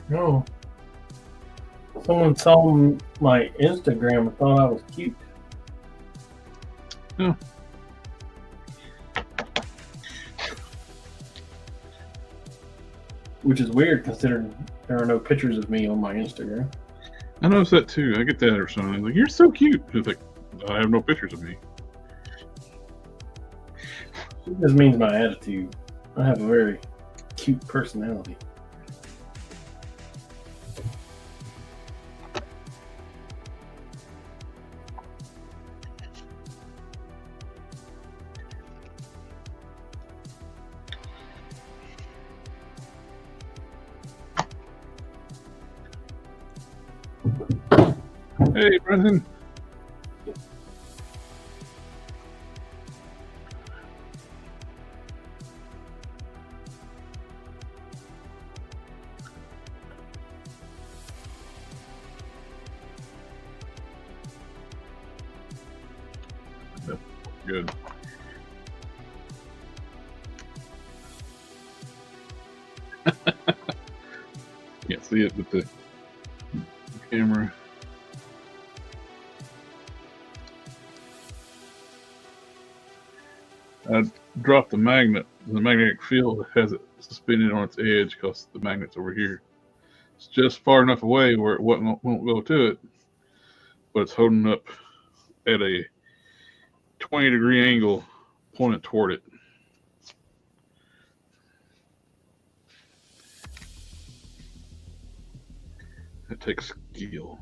No. Someone saw my Instagram and thought I was cute.
Oh.
Which is weird considering there are no pictures of me on my Instagram.
I noticed that too. I get that or something. Like, you're so cute. It's like, I have no pictures of me.
It just means my attitude. I have a very cute personality.
Hey, Brendan. Good. Can't see it with the camera. I dropped the magnet the magnetic field has it suspended on its edge because the magnet's over here. It's just far enough away where it won't go to it, but it's holding up at a 20-degree angle pointed toward it. It takes skill.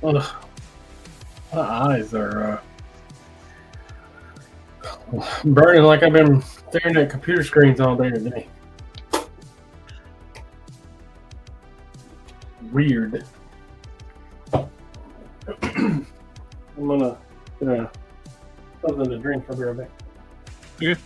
Ugh. My eyes are burning like I've been staring at computer screens all day today. Weird. I'm gonna get something to drink. I'll be right back.
Okay.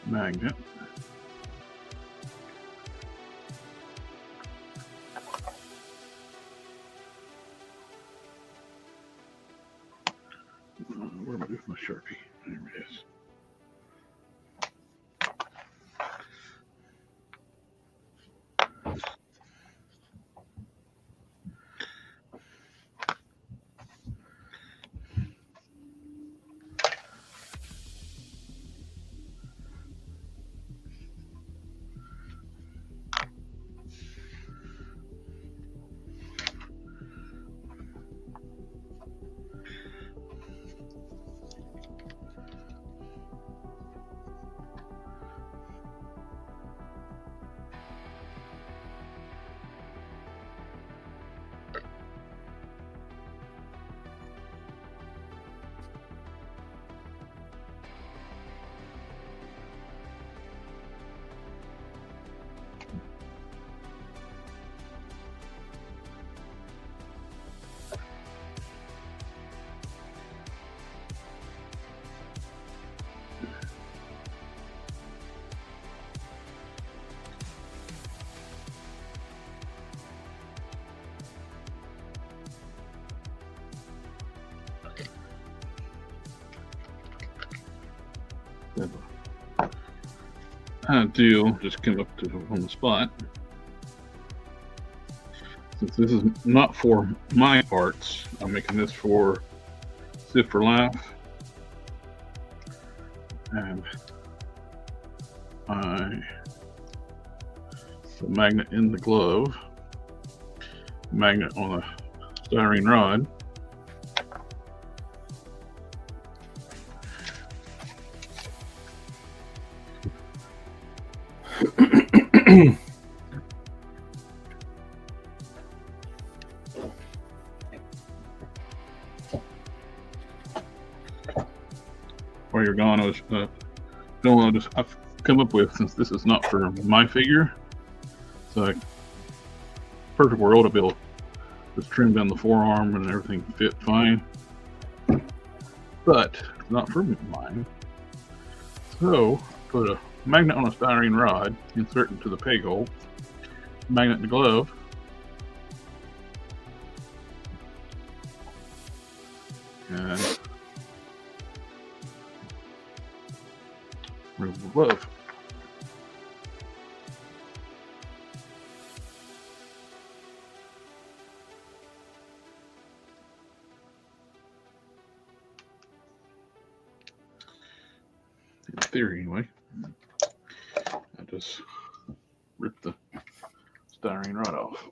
Magnet. Where am I with my Sharpie? There it is. Deal just came up to on the spot. Since this is not for my parts, I'm making this for Sit for Life. And the magnet in the glove, magnet on a styrene rod. While you're gone, I was I've come up with, since this is not for my figure, so like, perfect world to be able to just trim down the forearm and everything fit fine. but it's not for mine. So put a magnet on a styrene rod, insert into the peg hole, magnet in the glove, and remove the glove. In theory, anyway. I just rip the styrene rod off.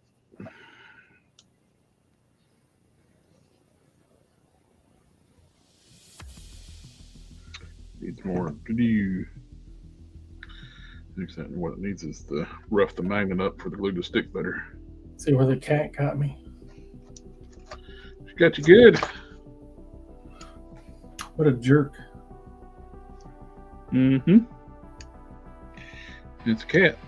Needs more glue. Exactly what it needs is to rough the magnet up for the glue to stick better.
See where the cat got me?
She got you good.
What a jerk.
Mm-hmm. It's a cat.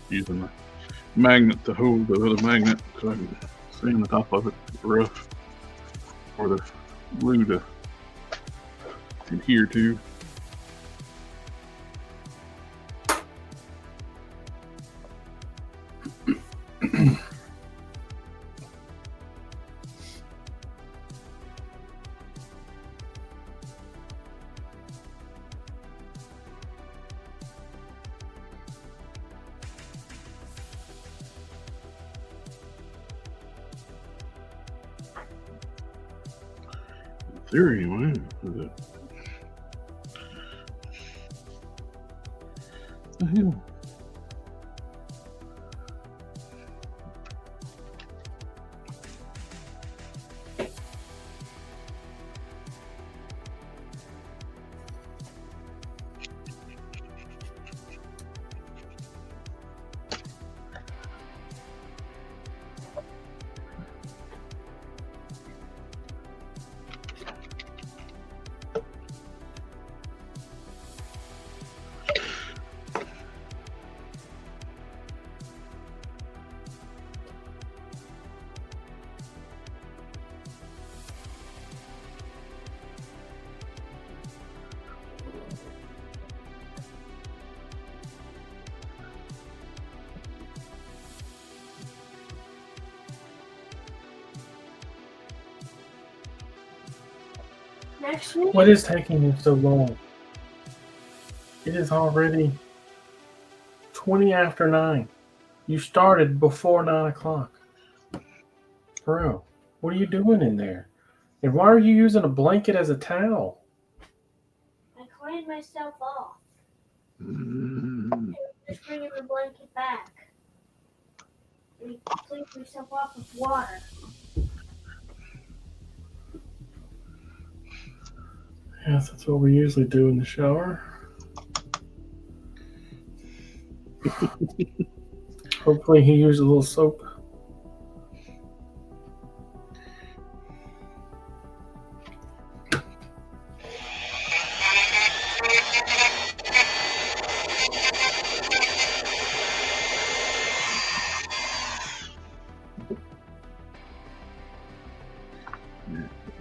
Using the magnet to hold the other magnet so I can stay on the top of it rough for the glue to adhere to. There anyway. The hell?
What is taking you so long? It is already 20 after 9. You started before 9 o'clock. Bro, what are you doing in there? And why are you using a blanket as a towel?
I cleaned myself off.
Mm.
Just bringing the blanket back. I cleaned myself off with water.
Yes, that's what we usually do in the shower. Hopefully he used a little soap.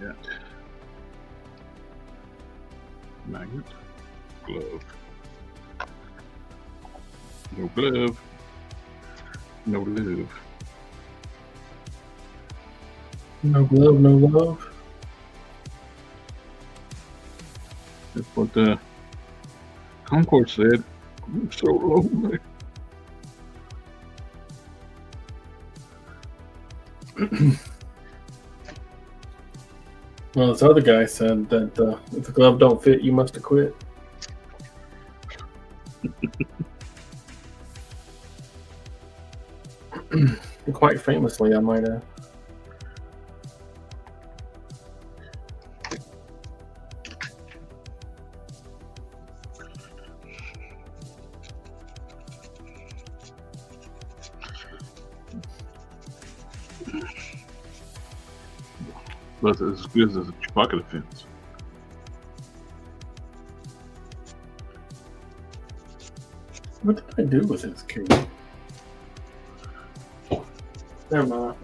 Yeah. Magnet. Glove. No glove. No glove.
No glove, no love.
That's what the Concord said. I'm so lonely.
Well, this other guy said that if the glove don't fit, you must have quit. Quite famously, I might add.
But it's as good as a Chewbacca defense.
What did I do with this cape? Never mind.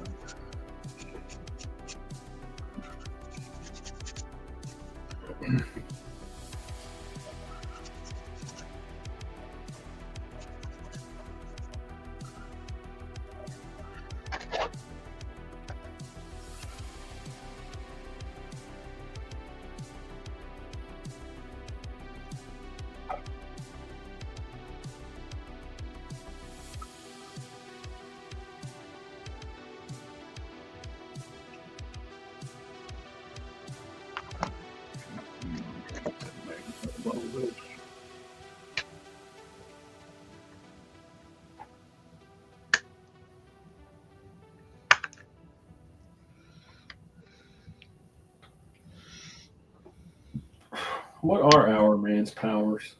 What are our man's powers?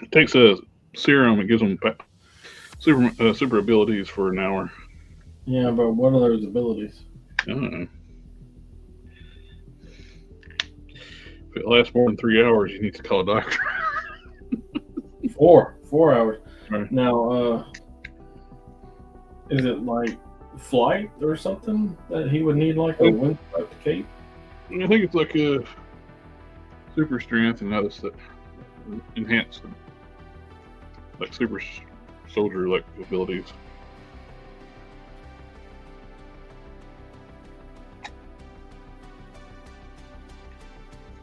It takes a serum and gives them super abilities for an hour.
Yeah, but what are those abilities?
I don't know. If it lasts more than 3 hours, you need to call a doctor.
4 hours.
Right.
Now, is it like flight or something that he would need like a windstriped cape?
I think it's like a super strength and others that enhance like super soldier like abilities.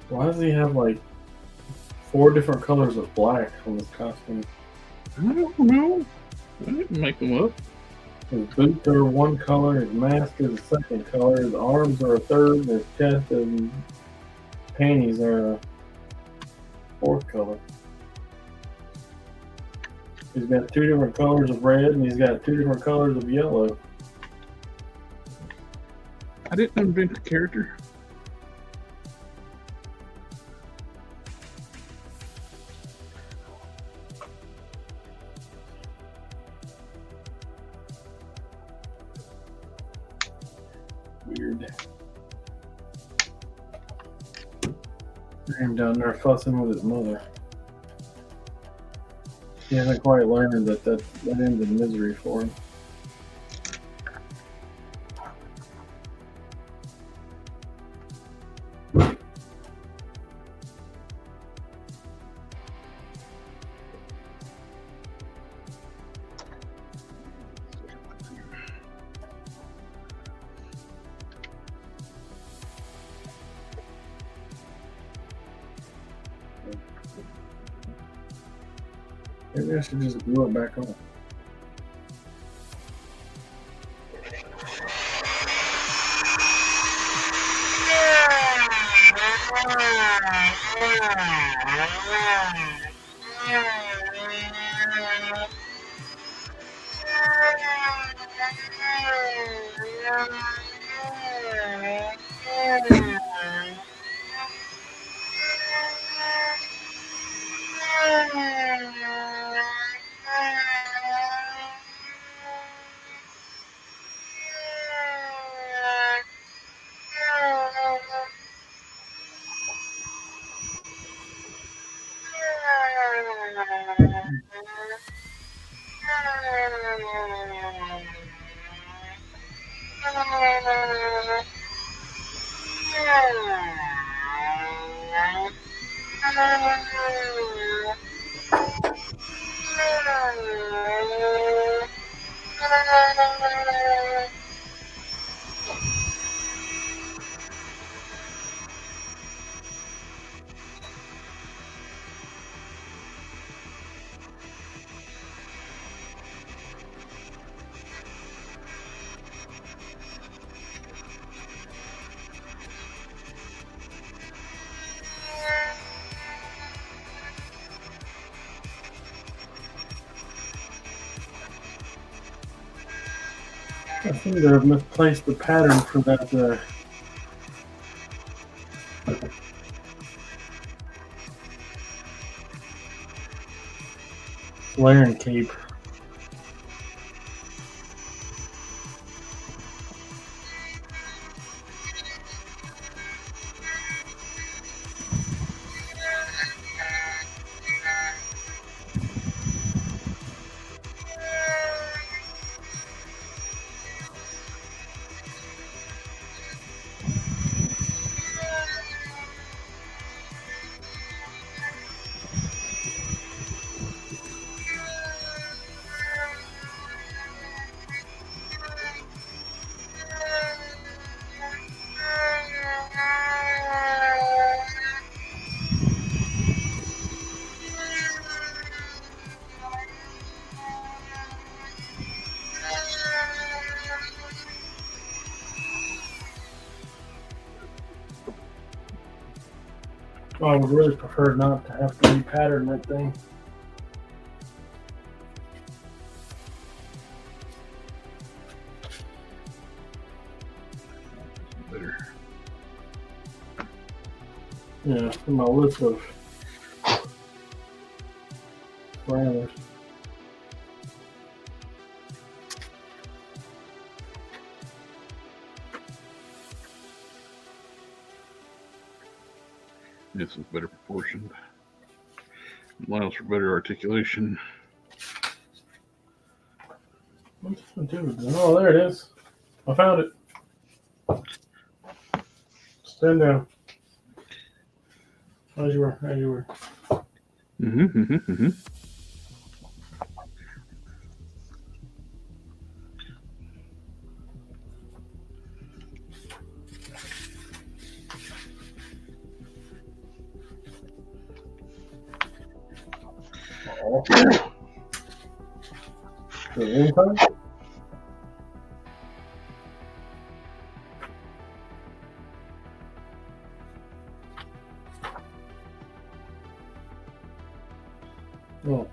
Why does he have like 4 different colors of black on his costume?
I don't know. I didn't make them up.
His boots are one color, his mask is a second color, his arms are a third, his chest and panties are a 4th color. He's got 2 different colors of red and he's got 2 different colors of yellow.
I didn't invent the character.
Weird. Him down there fussing with his mother. He hasn't quite learned that ends in misery for him. Maybe I should just glue it back on. I seem to have misplaced the pattern for that Laren cape. I would really prefer not to have to repattern that thing.
Better.
Yeah, for my list of parameters.
This is better proportioned. Allows for better articulation.
What's the dude? Oh, there it is. I found it. Stand down. As you were. Oh. The inside? Oh.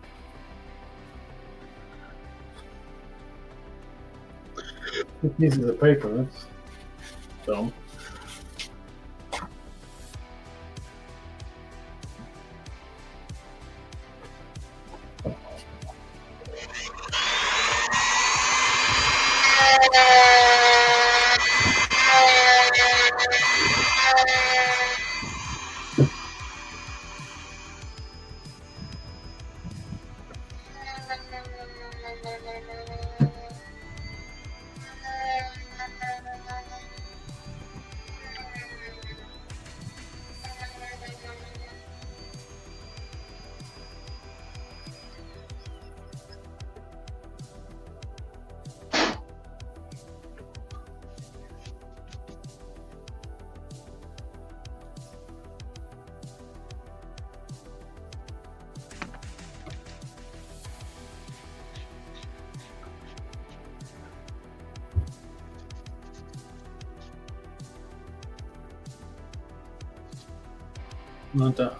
2 pieces of paper, that's dumb. Not that.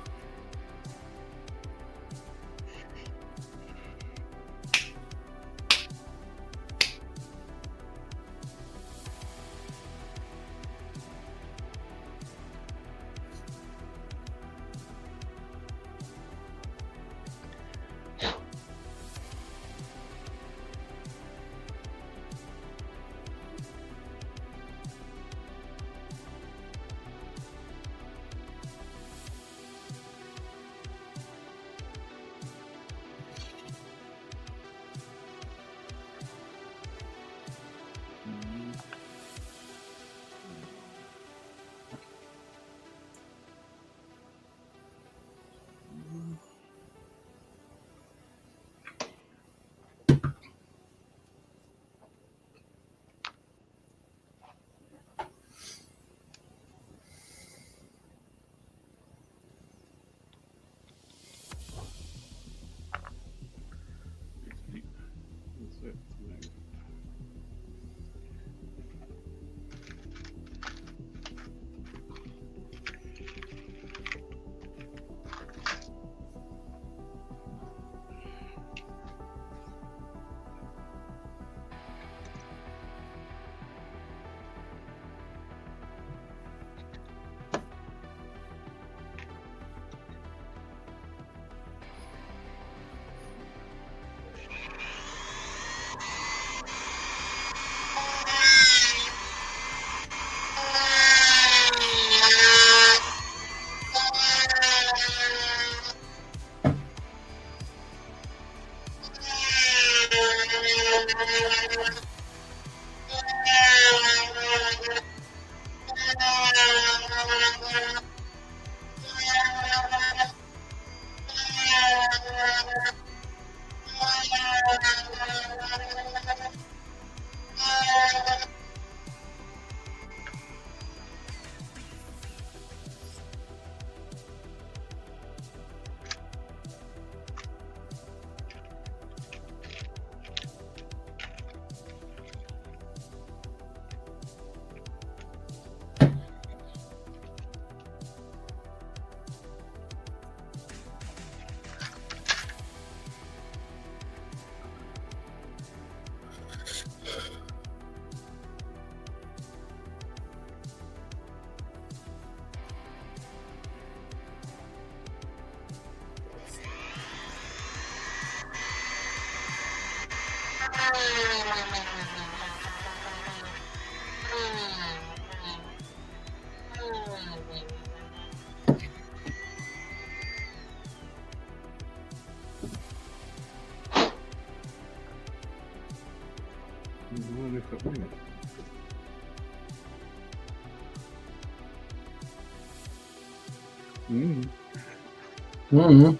Mm-hmm.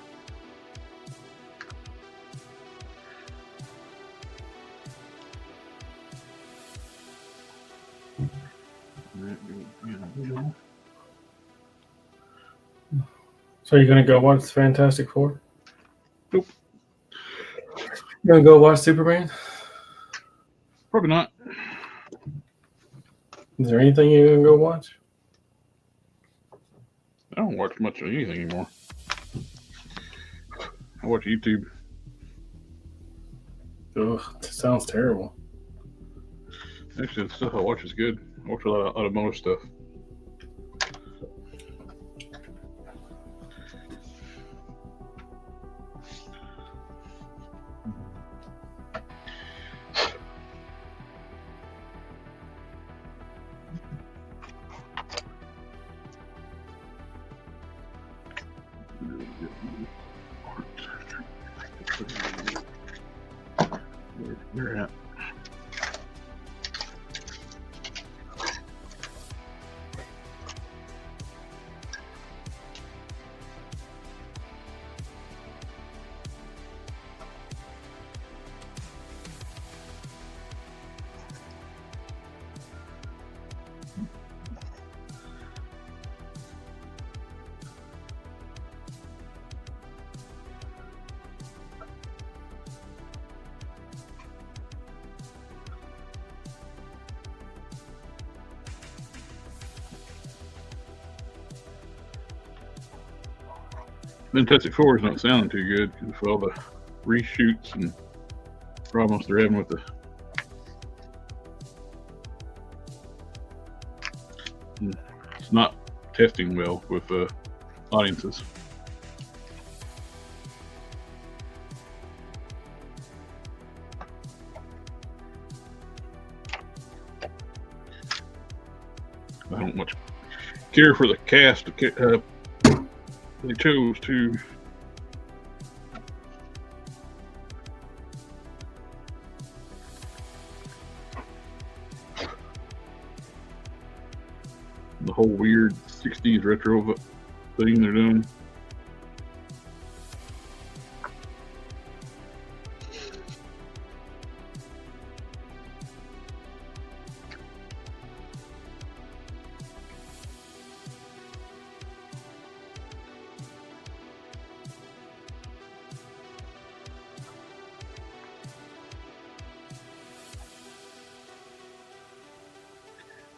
So you're gonna go watch the Fantastic Four?
Nope.
You gonna go watch Superman?
Probably not.
Is there anything you're gonna go watch?
I don't watch much of anything anymore. I watch YouTube.
Ugh, that sounds terrible.
Actually, the stuff I watch is good. I watch a lot of automotive stuff. Where at? Fantastic Four is not sounding too good because of all the reshoots and problems they're having with the. It's not testing well with audiences. I don't much care for the cast. They chose to the whole weird 60s retro thing they're doing.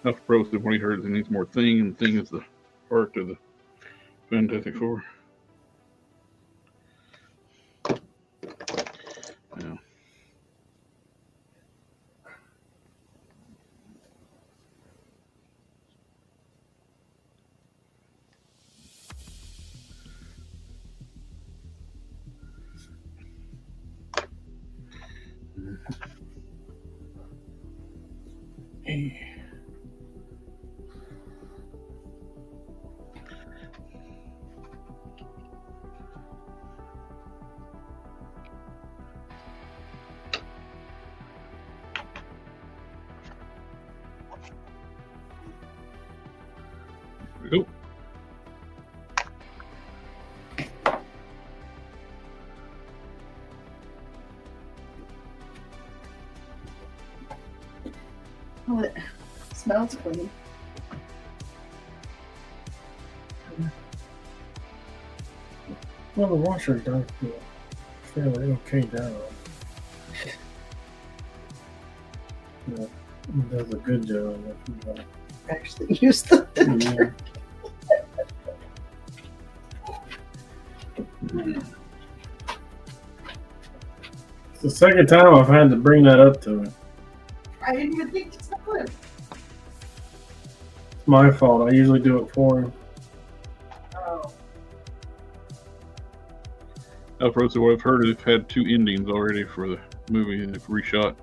Enough Pro said when he heard it needs more thing, and the thing is the part of the Fantastic Four. Yeah. There we go.
Oh, it smells clean.
Well, the washer does do a fairly okay job. Yeah, it does a good job.
Actually, use the.
Yeah. It's the second time I've had to bring that up to him.
I didn't even think to smell it.
It's my fault. I usually do it for him.
Oh,
Alfred said, what I've heard is they've had 2 endings already for the movie they've reshot.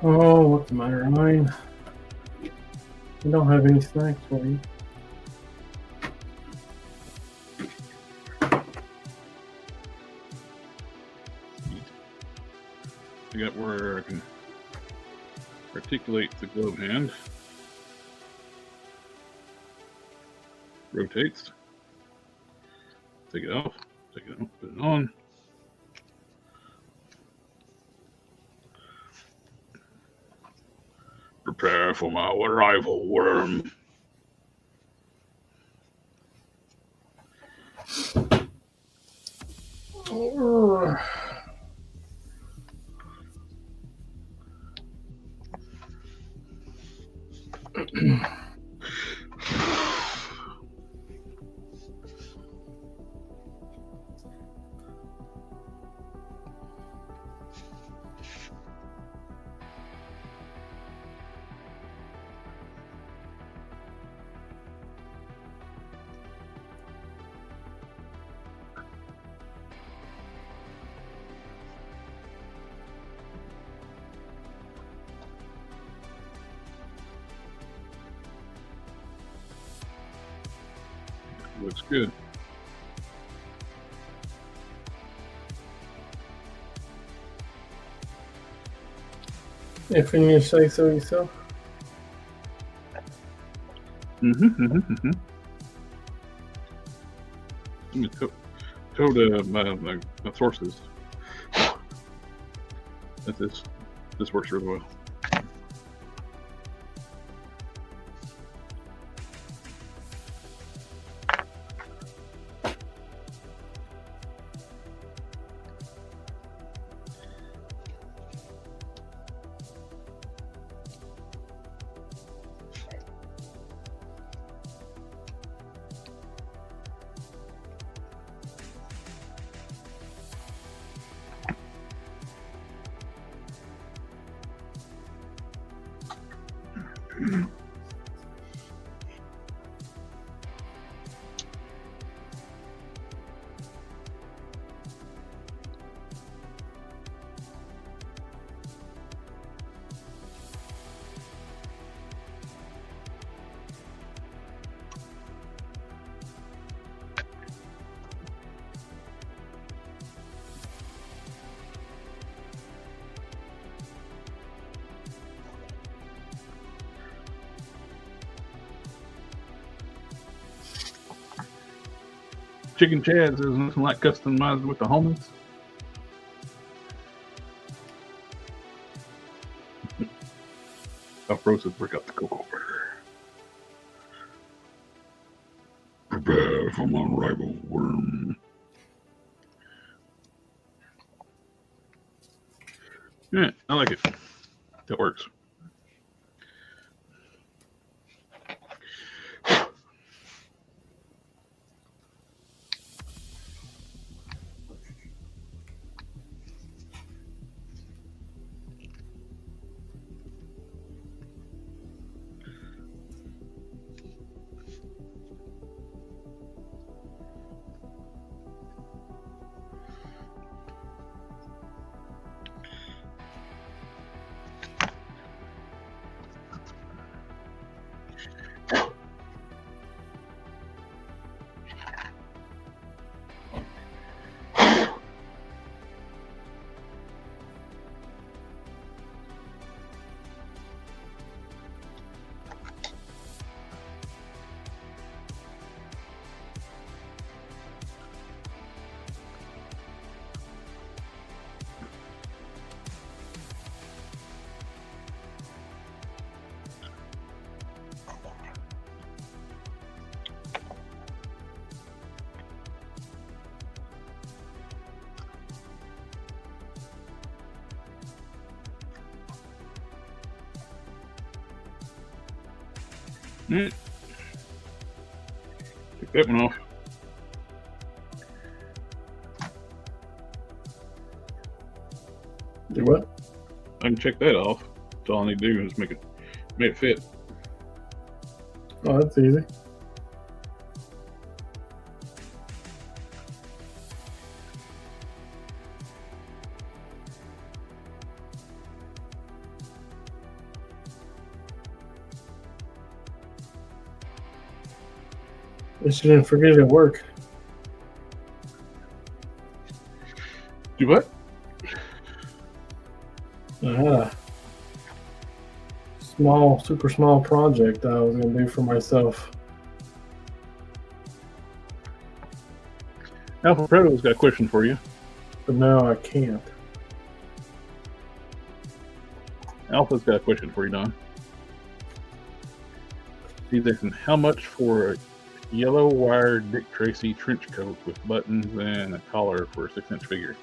Oh, what's the matter, Ryan? I don't have any snacks for you.
I got where I can articulate the glove hand. Rotates. Take it off. Take it out. Put it on. Prepare for my arrival, worm. Looks good.
If you say so yourself.
Told my sources that this works really well. Chicken Chad says nothing like customized with the homies. Alfro says break out the cocoa butter. Prepare for my rival worm. Yeah, I like it. That works. Take that one off.
Do what?
I can check that off. That's all I need to do is make it fit.
Oh, that's easy. I shouldn't forget it at work.
Do what?
I had a super small project I was going to do for myself.
Alpha Preda's got a question for you.
But now I can't.
Alpha's got a question for you, Don. He's asking, how much for a yellow wire Dick Tracy trench coat with buttons and a collar for a 6-inch figure?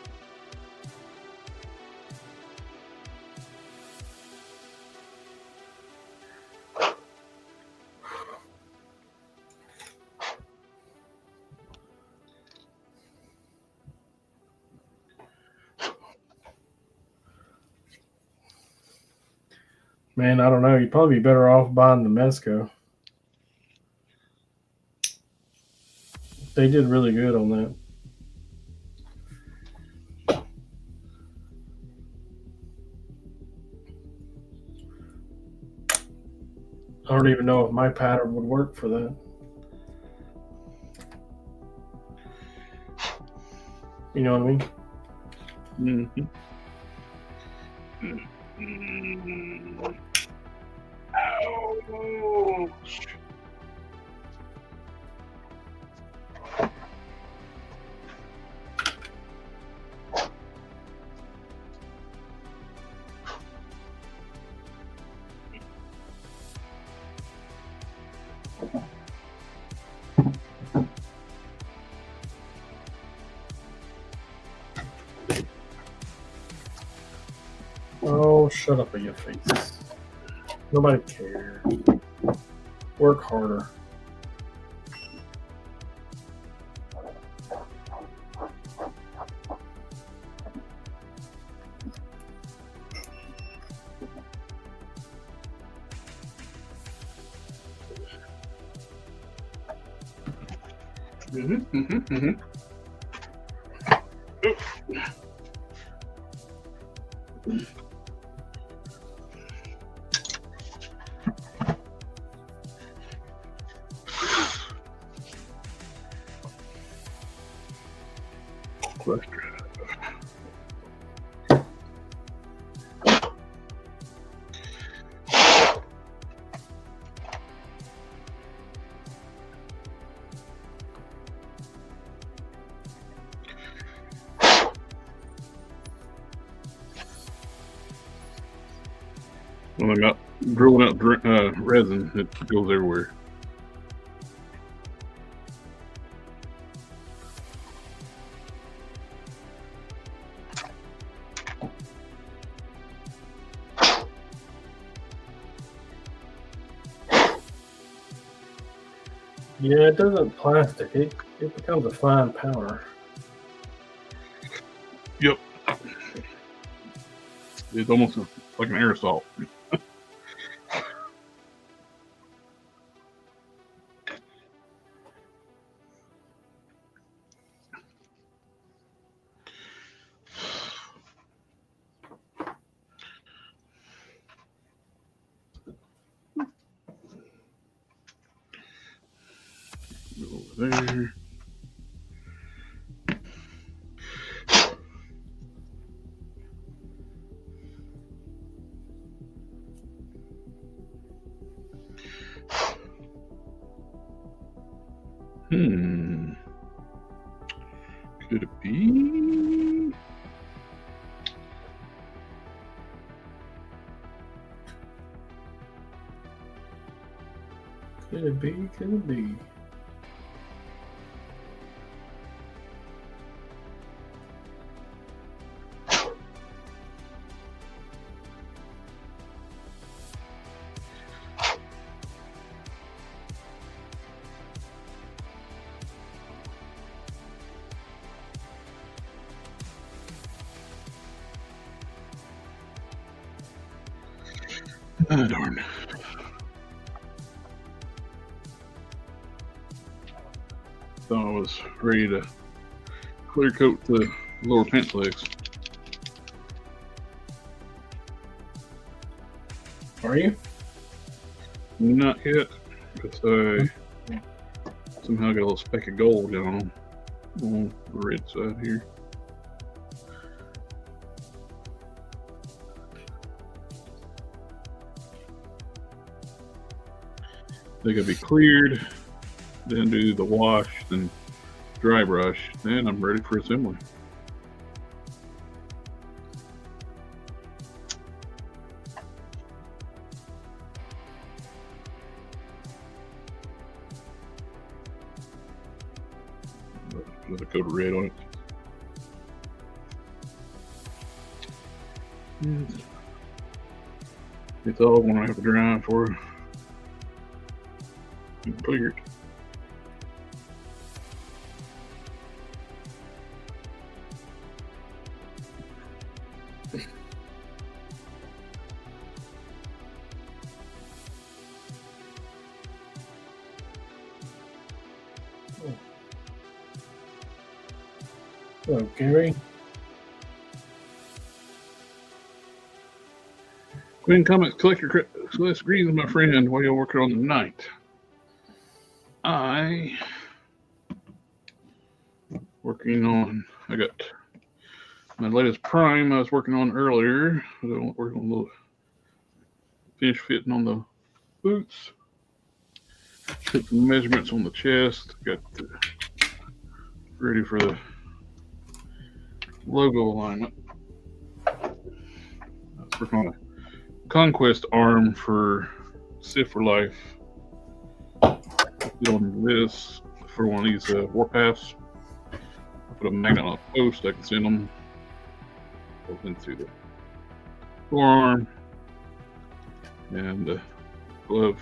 Man, I don't know. You'd probably be better off buying the Mezco. They did really good on that. I don't even know if my pattern would work for that. You know what I mean?
Mm-hmm. Ouch.
Oh, shut up with your face. Nobody cares. Work harder.
Cluster. When I'm out drilling out resin, it goes everywhere.
Yeah, it doesn't plastic. It becomes a fine powder.
Yep. It's almost like an aerosol. Go over there. Could it be?
Could it be? Could it be?
Ah, darn. Thought I was ready to clear coat the lower pants legs.
Are you?
Not yet, because I somehow got a little speck of gold down on the red side here. They gotta be cleared, then do the wash, then dry brush, then I'm ready for assembly. Put a coat of red on it. It's all gonna have to dry for cleared.
Oh, Gary.
Quinn Comments Collector greetings, my friend, while you're working on the night. I got my latest prime I was working on earlier. I was working on a little finish fitting on the boots. Took some measurements on the chest. Got ready for the logo alignment. I was working on a Conquest arm for Sit for Life. get on this for one of these warpaths. I put a magnet on a post. I can send them both into the forearm and the glove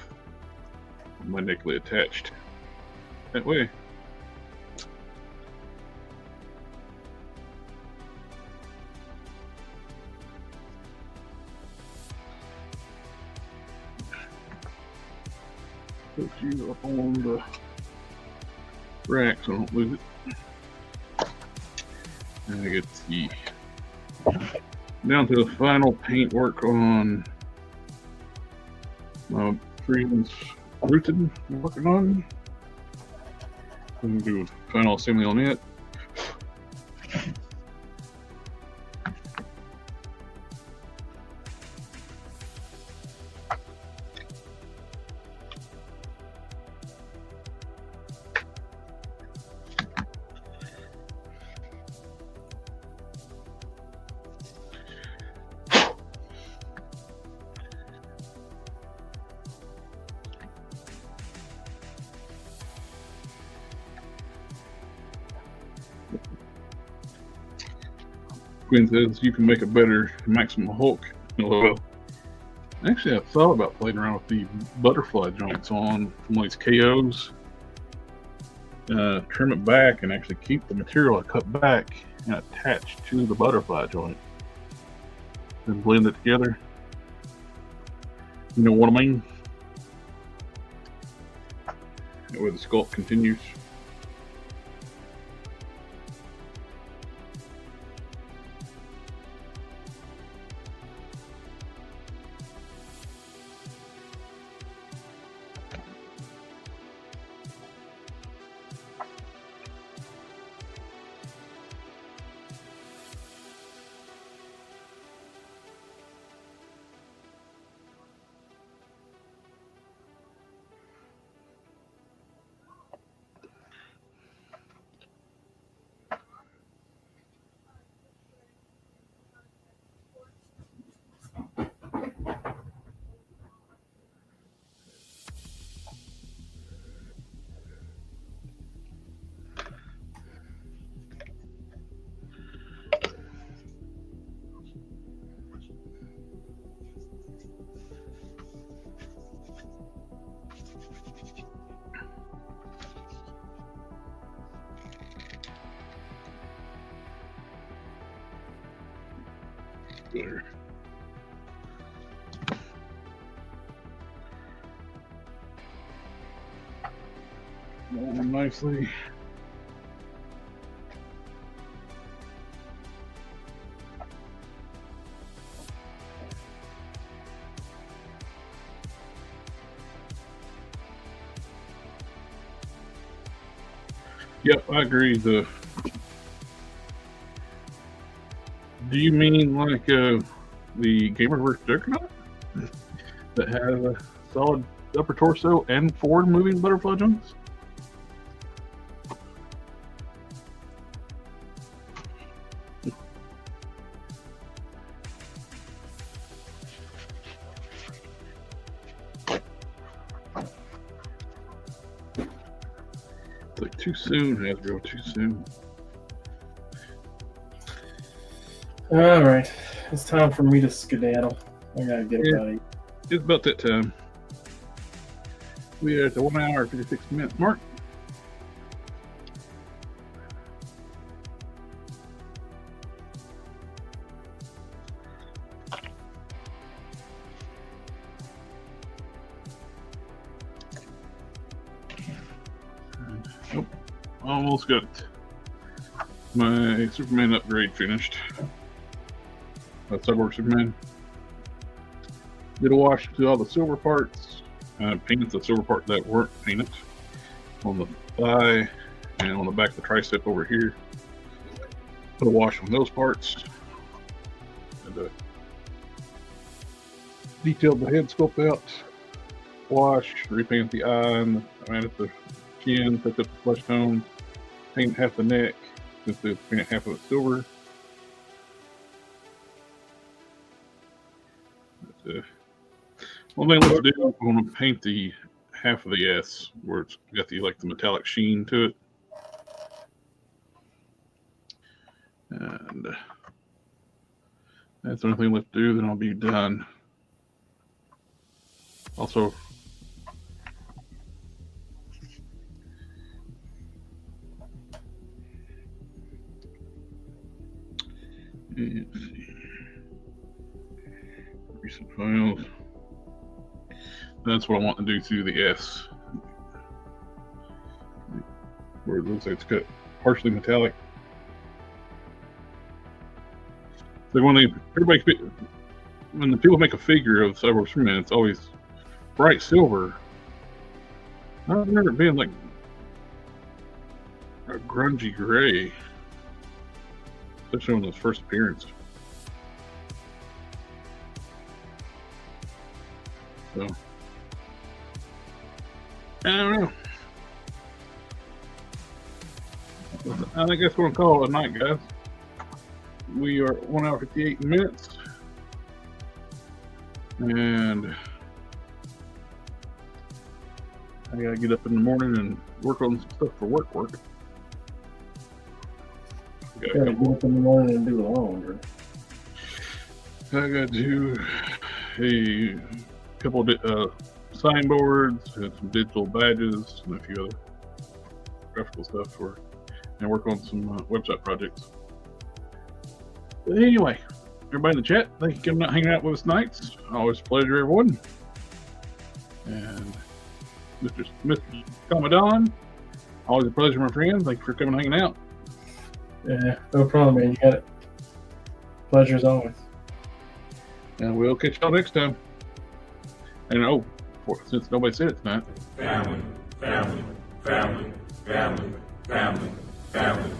magnetically attached that way. Put you up on the rack so I don't lose it. And I get the down to the final paint work on my friend's rooted I'm working on. I'm gonna do final assembly on it. Quinn says you can make a better maximum Hulk. Well, actually, I thought about playing around with the butterfly joints on one of these KOs. Trim it back and actually keep the material I cut back and attach to the butterfly joint. Then blend it together. You know what I mean? That way the sculpt continues. There. Rolling nicely. Yep, I agree. Do you mean like the Gamer vs. Juggernaut that has a solid upper torso and forward moving butterfly joints? It's like too soon, Hasbro, too soon.
All right, it's time for me to skedaddle. I gotta get
Yeah.
out of here.
It's about that time. We are at the 1 hour 56 minute mark. Nope, almost got my Superman upgrade finished. Cyborg Superman. Did a wash to all the silver parts. Painted the silver part that weren't painted on the thigh and on the back of the tricep over here. Put a wash on those parts. And, detailed the head sculpt out. Wash, repaint the eye, and added the chin, picked up the flesh tone, paint half the neck, just to paint half of it silver. One thing let's do, I want to paint the half of the S, where it's got the metallic sheen to it. And that's the only thing left to do, then I'll be done. Also, let's see. Recent files. That's what I want to do through the S, where it looks like it's got partially metallic. So when the people make a figure of Cyborg Superman, it's always bright silver. I don't remember it being like a grungy gray, especially on those first appearance. So I don't know. I think that's what I'm calling it a night, guys. We are 1 hour 58 minutes, and I gotta get up in the morning and work on some stuff for work.
Gotta get up in the morning and do the laundry.
I gotta do a couple of signboards and some digital badges and a few other graphical stuff and work on some website projects. But anyway, everybody in the chat, thank you for coming out, hanging out with us nights. Always a pleasure, everyone. And Mr. Commandant, always a pleasure, my friend. Thank you for coming and hanging out.
Yeah, no problem, man. You got it. Pleasure as always.
And we'll catch y'all next time. And since nobody said it tonight.
Family, family, family, family, family, family.